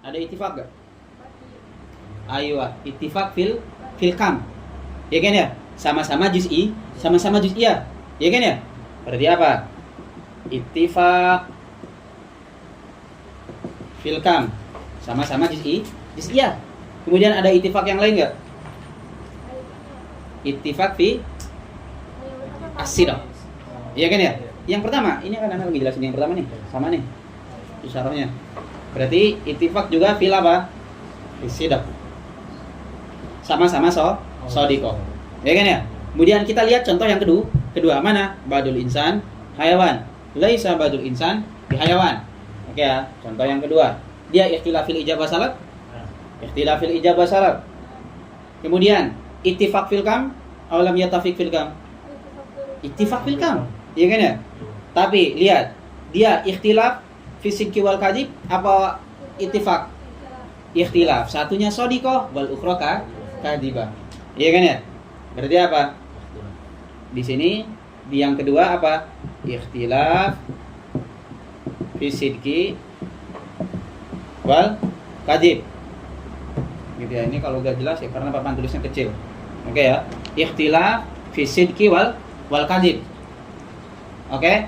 Ada ittifaq gak? Ayo, ittifaq fil kam. Ya kan ya? Sama-sama juz'i, sama-sama juz'iyah. Ya kan ya? Berarti apa? Ittifaq fil kam. Sama-sama juz'iyah. Kemudian ada ittifaq yang lain gak? Ittifaq fi as-sidq. Iya kan ya? Yang pertama, ini kan anak lagi jelasin yang pertama nih, sama nih isyarahnya. Berarti ittifaq juga fil apa? Sidq. Sama-sama sodiko. Ya kan ya? Kemudian kita lihat contoh yang kedua mana? Badul insan hayawan. Laisa badul insan bi hayawan. Oke ya, contoh yang kedua. Dia ikhtilaf fil ijabah salab. Ikhtilaf fil ijabah salab. Kemudian ittifaq fil kam aw lam yattafiq fil kam? Ittifaq fil kam. Iya kan ya? Tapi lihat, dia ikhtilaf fisik wal kadhib apa ittifaq? Ikhtilaf. Satunya sodiko wal ukhra kadhibah. Iya kan ya? Berarti apa? Di sini di yang kedua apa? Ikhtilaf fisik wal kadhib. Gitu ya. Ini kalau gak jelas ya karena papan tulisnya kecil. Oke ya. Ikhtilaf fisik wal kadhib. Oke.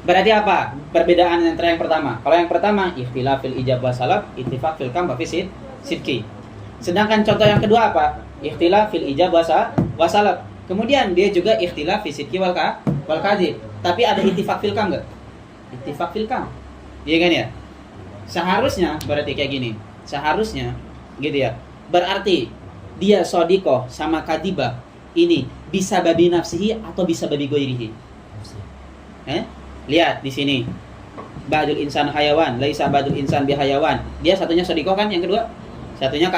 Berarti apa? Perbedaan antara yang pertama. Kalau yang pertama ikhtilaf fil ijab wa salab, ittifaq fil kam wa fi sidqi. Sedangkan contoh yang kedua apa? Ikhtilaf fil ijab wa salab. Kemudian dia juga ikhtilaf fi sidqi wal kadhib. Tapi ada ittifaq fil kam enggak? Ittifaq fil kam. Iya kan ya? Seharusnya berarti kayak gini. Seharusnya gitu ya. Berarti dia sodiko sama kadibah ini bisa babi nafsihi atau bisa babi goirihi. Lihat di sini. Badul insan hayawan, laisa badul insan bi hayawan. Dia satunya sodiko kan yang kedua? Satunya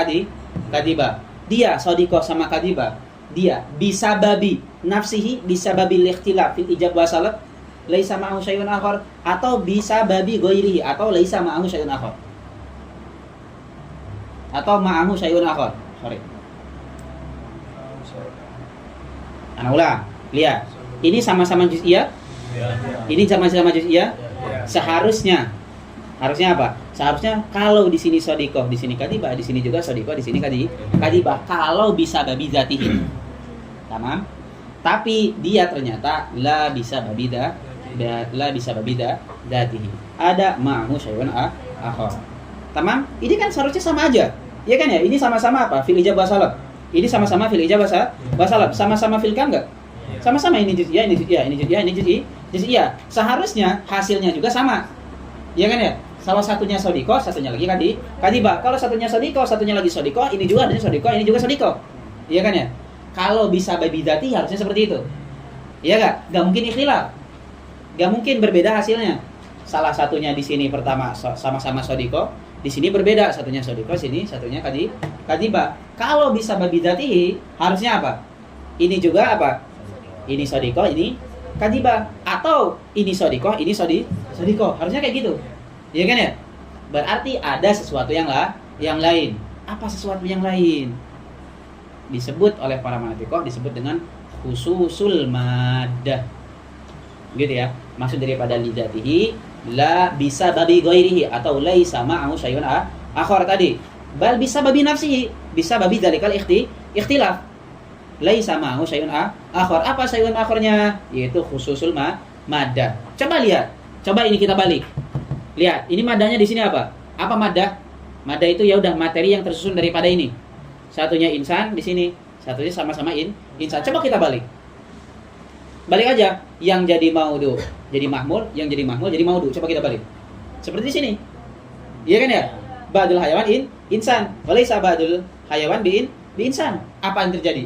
kadibah. Dia sodiko sama kadibah. Dia bisa babi nafsihi, bisa babi ikhtilaf fil ijab wa salab, laisa ma'ahu syai'un akhar, atau bisa babi goirihi atau laisa ma'ahu syai'un akhar. Atau ma'ahu syai'un akhar. Sorry. Anak ulang, lihat. Ini sama-sama juz'iyah. Ini sama-sama juz'iyah. Seharusnya apa? Seharusnya kalau di sini sodikoh, di sini kadibah, di sini juga sodikoh, di sini kadibah. Kalau bisa babi zatihi, tamam. Tapi dia ternyata la bisa babi zatihi. Ada ma'ahu syai'un akhar. Tamam? Ini kan seharusnya sama aja. Iya kan ya? Ini sama-sama apa? Fil ijab wa salab. Ini sama-sama fil ijab wa salab. Sama-sama fil kam enggak? Sama-sama ini juz'iyah, ini juz'iyah, ini juz'iyah, ini juz'iyah. Seharusnya hasilnya juga sama. Iya kan ya? Salah satunya sodiko, satunya lagi kadibah. Kalau satunya sodiko, satunya lagi sodiko, ini juga ada sodiko, ini juga sodiko. Iya kan ya? Kalau bisa babi dzati harusnya seperti itu. Iya gak? Gak mungkin ikhtilaf. Gak mungkin berbeda hasilnya. Salah satunya di sini pertama sama-sama sodiko, di sini berbeda, satunya sodiko, sini satunya kadibah. Kalau bisa babi dzati harusnya apa? Ini juga apa? Ini sodiko, ini kadibah. Atau ini sodiko, ini sodiko. Harusnya kayak gitu. Iya kan ya? Berarti ada sesuatu yang lain. Apa sesuatu yang lain? Disebut oleh para manatikoh disebut dengan khususul maddah. Gitu ya. Maksud daripada lidzatihi la bisa babi ghairihi atau laisa ma'ahu syai'un akhar tadi. Bal bisa babi nafsihi, bisa babi dzalikal ikhtilaf. Laisa ma'ahu syai'un akhar. Apa syai'un akharnya? Yaitu khususul maddah. Coba lihat. Coba ini kita balik. Lihat, ini madahnya di sini apa? Apa madah? Madah itu ya udah materi yang tersusun daripada ini. Satunya insan di sini, satunya sama-sama insan. Coba kita balik. Balik aja. Yang jadi maudu jadi mahmul, yang jadi mahmul jadi maudu. Coba kita balik. Seperti di sini. Iya kan ya? Badul hayawan insan. Walaysa badul hayawan bi insan. Apa yang terjadi?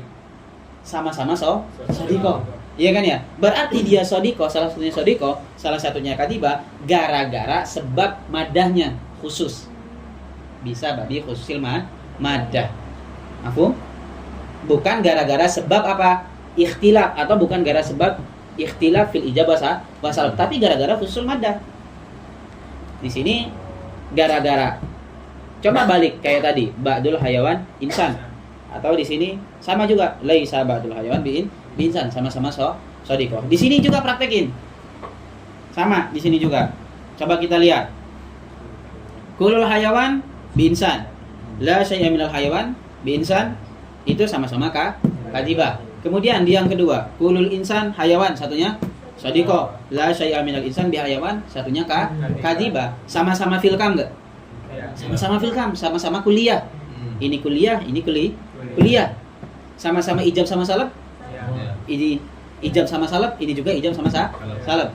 Sama-sama sodiko. Iya kan ya? Berarti dia sodiko, salah satunya sodiko, salah satunya kadibah, gara-gara sebab madahnya khusus. Bisa babi khususil madah. Mafhum? Bukan gara-gara sebab apa? Ikhtilaf atau bukan gara sebab ikhtilaf fil ijab wa salab. Tapi gara-gara khususul maddah. Di sini gara-gara coba balik kayak tadi, ba'dul hayawan insan. Atau di sini sama juga, laisa ba'dul hayawan bi insan, sama-sama sodiko. Di sini juga praktekin. Sama di sini juga. Coba kita lihat. Kulul hayawan bi insan. La syai'a minal hayawan bi insan. Itu sama-sama kadhibah. Kemudian di yang kedua, kulul insan hayawan, satunya sodiko. La syai'a minal insan bi hayawan, satunya kadhibah. Sama-sama filkam enggak? Sama-sama filkam, sama-sama kuliah. Ini kuliah, ini kuliah. Sama-sama ijab sama salab. Ini ijab sama salab, ini juga ijab sama salab.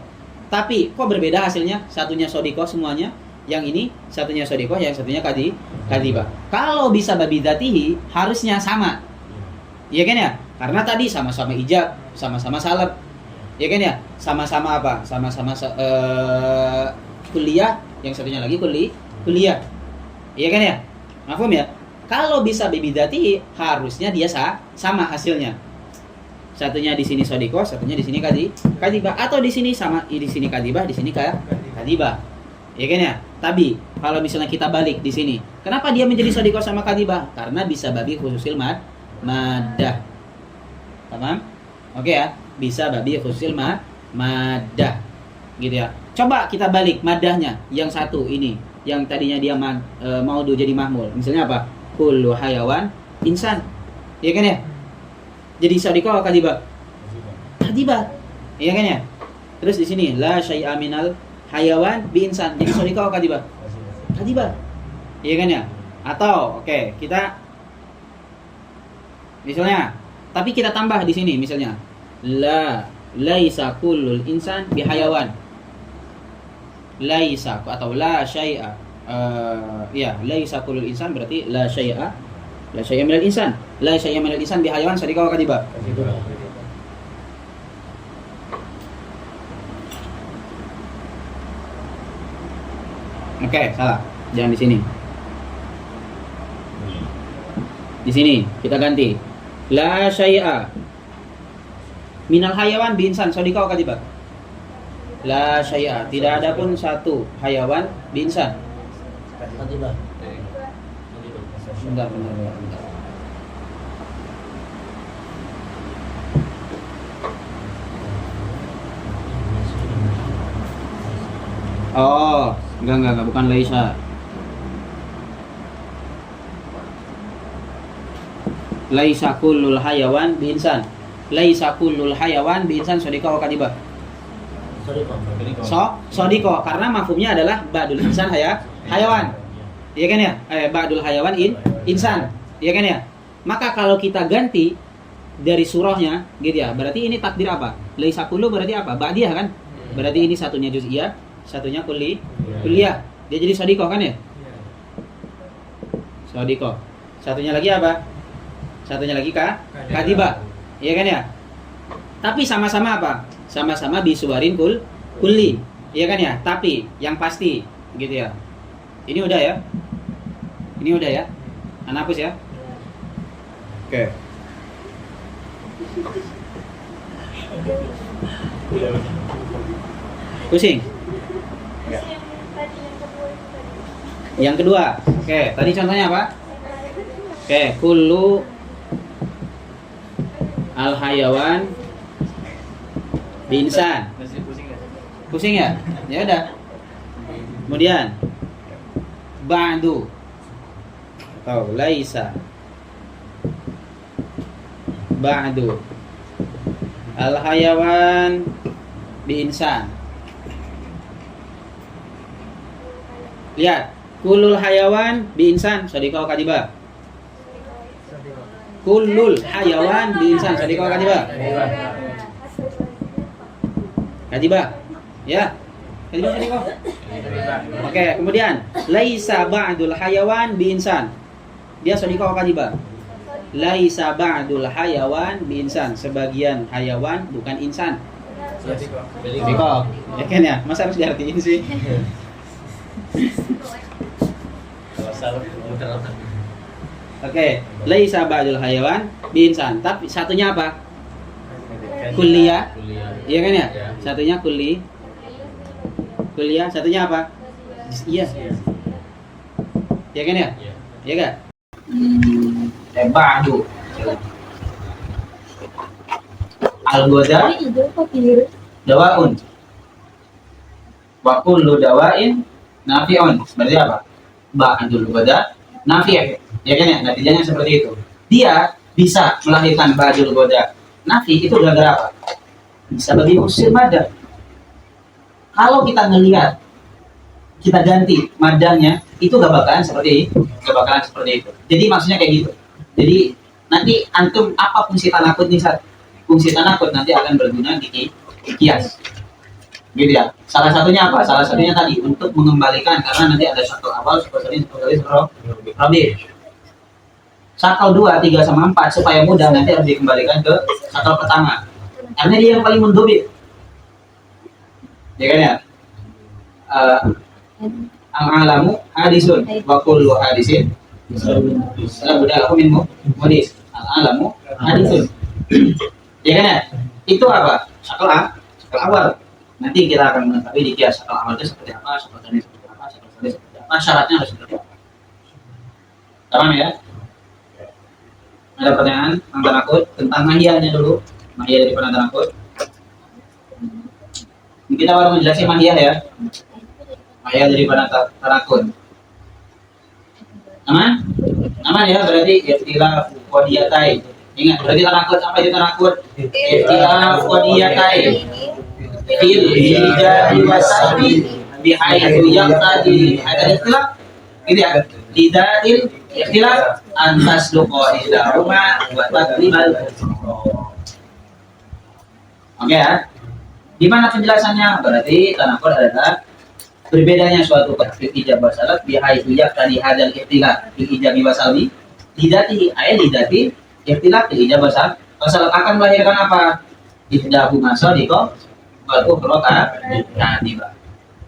Tapi kok berbeda hasilnya? Satunya sodiko semuanya, yang ini satunya sodiko, yang satunya kadhibah. Kalau bisa babi dzatihi harusnya sama. Iya kan ya? Karena tadi sama-sama ijab, sama-sama salab. Iya kan ya? Sama-sama apa? Sama-sama kuliah, yang satunya lagi kuliah. Iya kan ya? Mafhum ya? Kalau bisa babi dzatihi harusnya dia sama hasilnya. Satunya di sini sodiko, satunya di sini kadhibah, atau di sini sama, di sini kadhibah, di sini kadhibah. Ya kan ya? Tapi kalau misalnya kita balik di sini, kenapa dia menjadi sodiko sama kadhibah? Karena bisa babi khususil maddah. Paham? Oke ya? Bisa babi khususil maddah. Gitu ya. Coba kita balik maddahnya yang satu ini, yang tadinya dia maudu jadi mahmul. Misalnya apa? Kullu hayawan insan. Ya kan ya? Jadi sodiko atau kadhibah? Kadhibah. Iya kan ya? Terus di sini la syai'a minal hayawan bi insan. Jadi sodiko atau kadhibah? Kadhibah. Iya kan ya? Atau oke, kita misalnya, tapi kita tambah di sini misalnya laisa kullul insan bi hayawan. Laisa atau la syai'a. Ya, laisa kullul insan berarti la syai'a minal insan. La syai'a minal insan bi hayawan sodiko atau kadhibah? Oke, salah. Jangan di sini. Di sini kita ganti. La syai'a minal hayawan bi insan sodiko atau kadhibah? La syai'a, tidak ada pun satu hayawan bi insan. Kadhibah. Bentar. Oh, enggak, bukan laisa. Laisa kullul hayawan bi insan. Laisa kullul hayawan bi insan sodiko atau kadhibah? Sodiko, karena mafhumnya adalah ba'dul insan hayawan. Iya kan ya? Ba'dul hayawan insan. Iya kan ya? Maka kalau kita ganti dari surahnya gitu ya, berarti ini takdir apa? Laisa kullu berarti apa? Ba'diyah kan? Berarti ini satunya juz'iyah, satunya kulliyah. Dia jadi sodiko kan ya? Sodiko. Satunya lagi apa? Satunya lagi kadhibah. Iya kan ya? Tapi sama-sama apa? Sama-sama bisuwarin kulli. Iya kan ya? Tapi yang pasti gitu ya. Ini udah ya? Ini udah ya? Anak hapus ya? Oke. Pusing? Yang kedua. Oke, tadi contohnya apa? Oke, kullu al hayawan bi insan. Pusing ya? Ya udah. Kemudian ba'du atau laisa ba'du al hayawan bi insan. Lihat, kulul hayawan bi insan sodiko kadhibah. Kulul hayawan bi insan sodiko kadhibah. Kadhibah. Ya. Kadhibah sodiko. Oke, kemudian laisa ba'dul hayawan bi insan. Dia sodiko kadhibah. Laisa ba'dul hayawan bi insan. Sebagian hayawan bukan insan. Sodiko. Ya kan ya? Masa harus diartiin sih? Oke, laisa ba'dul hayawan bi insan. Tapi satunya apa? kuliah. Iya kan ya? Satunya kuliah, satunya apa? Iya. Iya kan ya? Iya kan? Ba'du. Al-goda dawaun. Wa kullu dawain nafi'un. Berarti apa? Ba'dul goda nafi'. Ya kan ya? Natijanya seperti itu. Dia bisa melahirkan ba'dul goda nafi itu gara-gara apa? Bisa bagi usil madah. Kalau kita ngelihat, kita ganti madahnya, itu gak bakalan seperti itu. Jadi maksudnya kayak gitu. Jadi nanti antum apa fungsi tanakut nih, Sat? Fungsi tanakut nanti akan berguna di kias. Gitu ya. Salah satunya apa? Salah satunya tadi untuk mengembalikan, karena nanti ada satu awal, satu rabi. Sakal 2, 3 sama 4 supaya mudah nanti harus dikembalikan ke sakal pertama. Karena dia yang paling mendobit. Ya kan ya? Al-alamu hadisun wa kullu hadisin udah aku minum modis. Al-alamu hadisun. Ya kan ya? Itu apa? Sakal awal. Nanti kita akan mengetahui di kias sakal awal itu seperti apa, sakal tadi seperti apa, sakal tadi seperti apa, syaratnya harus seperti apa. Paham ya? Ada pertanyaan tentang tanakut, tentang mahiyahnya dulu. Mahiyah dari tanakut. Kita baru menjelaskan mahiyah ya. Mahiyah dari tanakut. Aman ya, berarti ikhtilaf qadiyatai. Ingat, berarti tanakut apa itu tanakut? Ikhtilaf qadiyatai. Fil hijabi wasabi bihaitsu yaqtadi ada ikhtilaf. Gitu ya. Lidatil ikhtilaf antas duqa ihdahuma wa taqlibal. Oke ya. Di mana penjelasannya? Berarti tanakut adalah berbedanya suatu fil ijab wa salab bihaitsu yaqtadi hadzal ikhtilaf fil ijabi wa salbi lidati lidati ikhtilaf fil ijab wa salab akan melahirkan apa? Ihdahuma sadiqah wal ukhra kadhibah.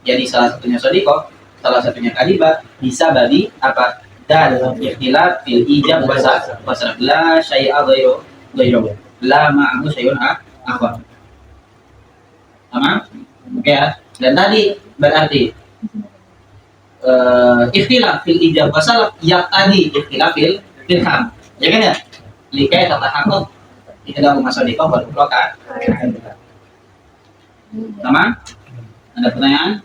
Jadi salah satunya sadiqah, salah satunya kadhibah bisa bagi apa? Dan ikhtilaf fil ijab wa salab la syai'a ghairu la ma'ahu syai'un akhar. Sama? Oke ya. Dan tadi berarti ikhtilaf fil ijab wa salab yaqtadi ikhtilaf fil ham. Ya kan ya? Likai tatahaqqaq ihdahu masadiqah wal ukhra kadhibah. Sama? Ada pertanyaan?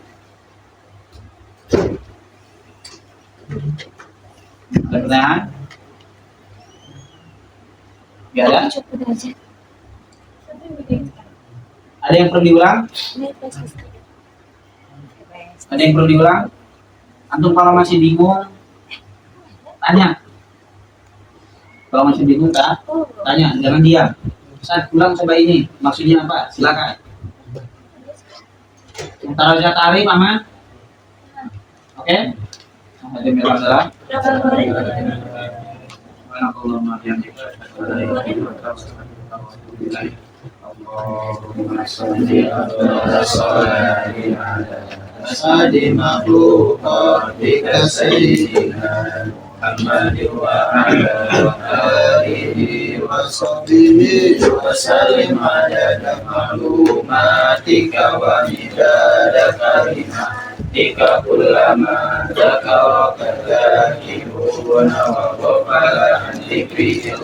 Ada pertanyaan? Gak ada? Ada yang perlu diulang? Ada yang perlu diulang? Antum kalau masih bingung, tanya. Kalau masih bingung, tanya. Jangan diam. Saat ulang coba ini, maksudnya apa? Silakan. Taraja tarif aman? Oke? Ada masalah? Allahumma shalli ala asadi makhluqatika sayyidina Muhammad wa ala alihi wa sahbihi wa sallim adada ma'lumatika wa midada kalimatika kullama dzakaraka dzakiruna wa ghafala an dzikrika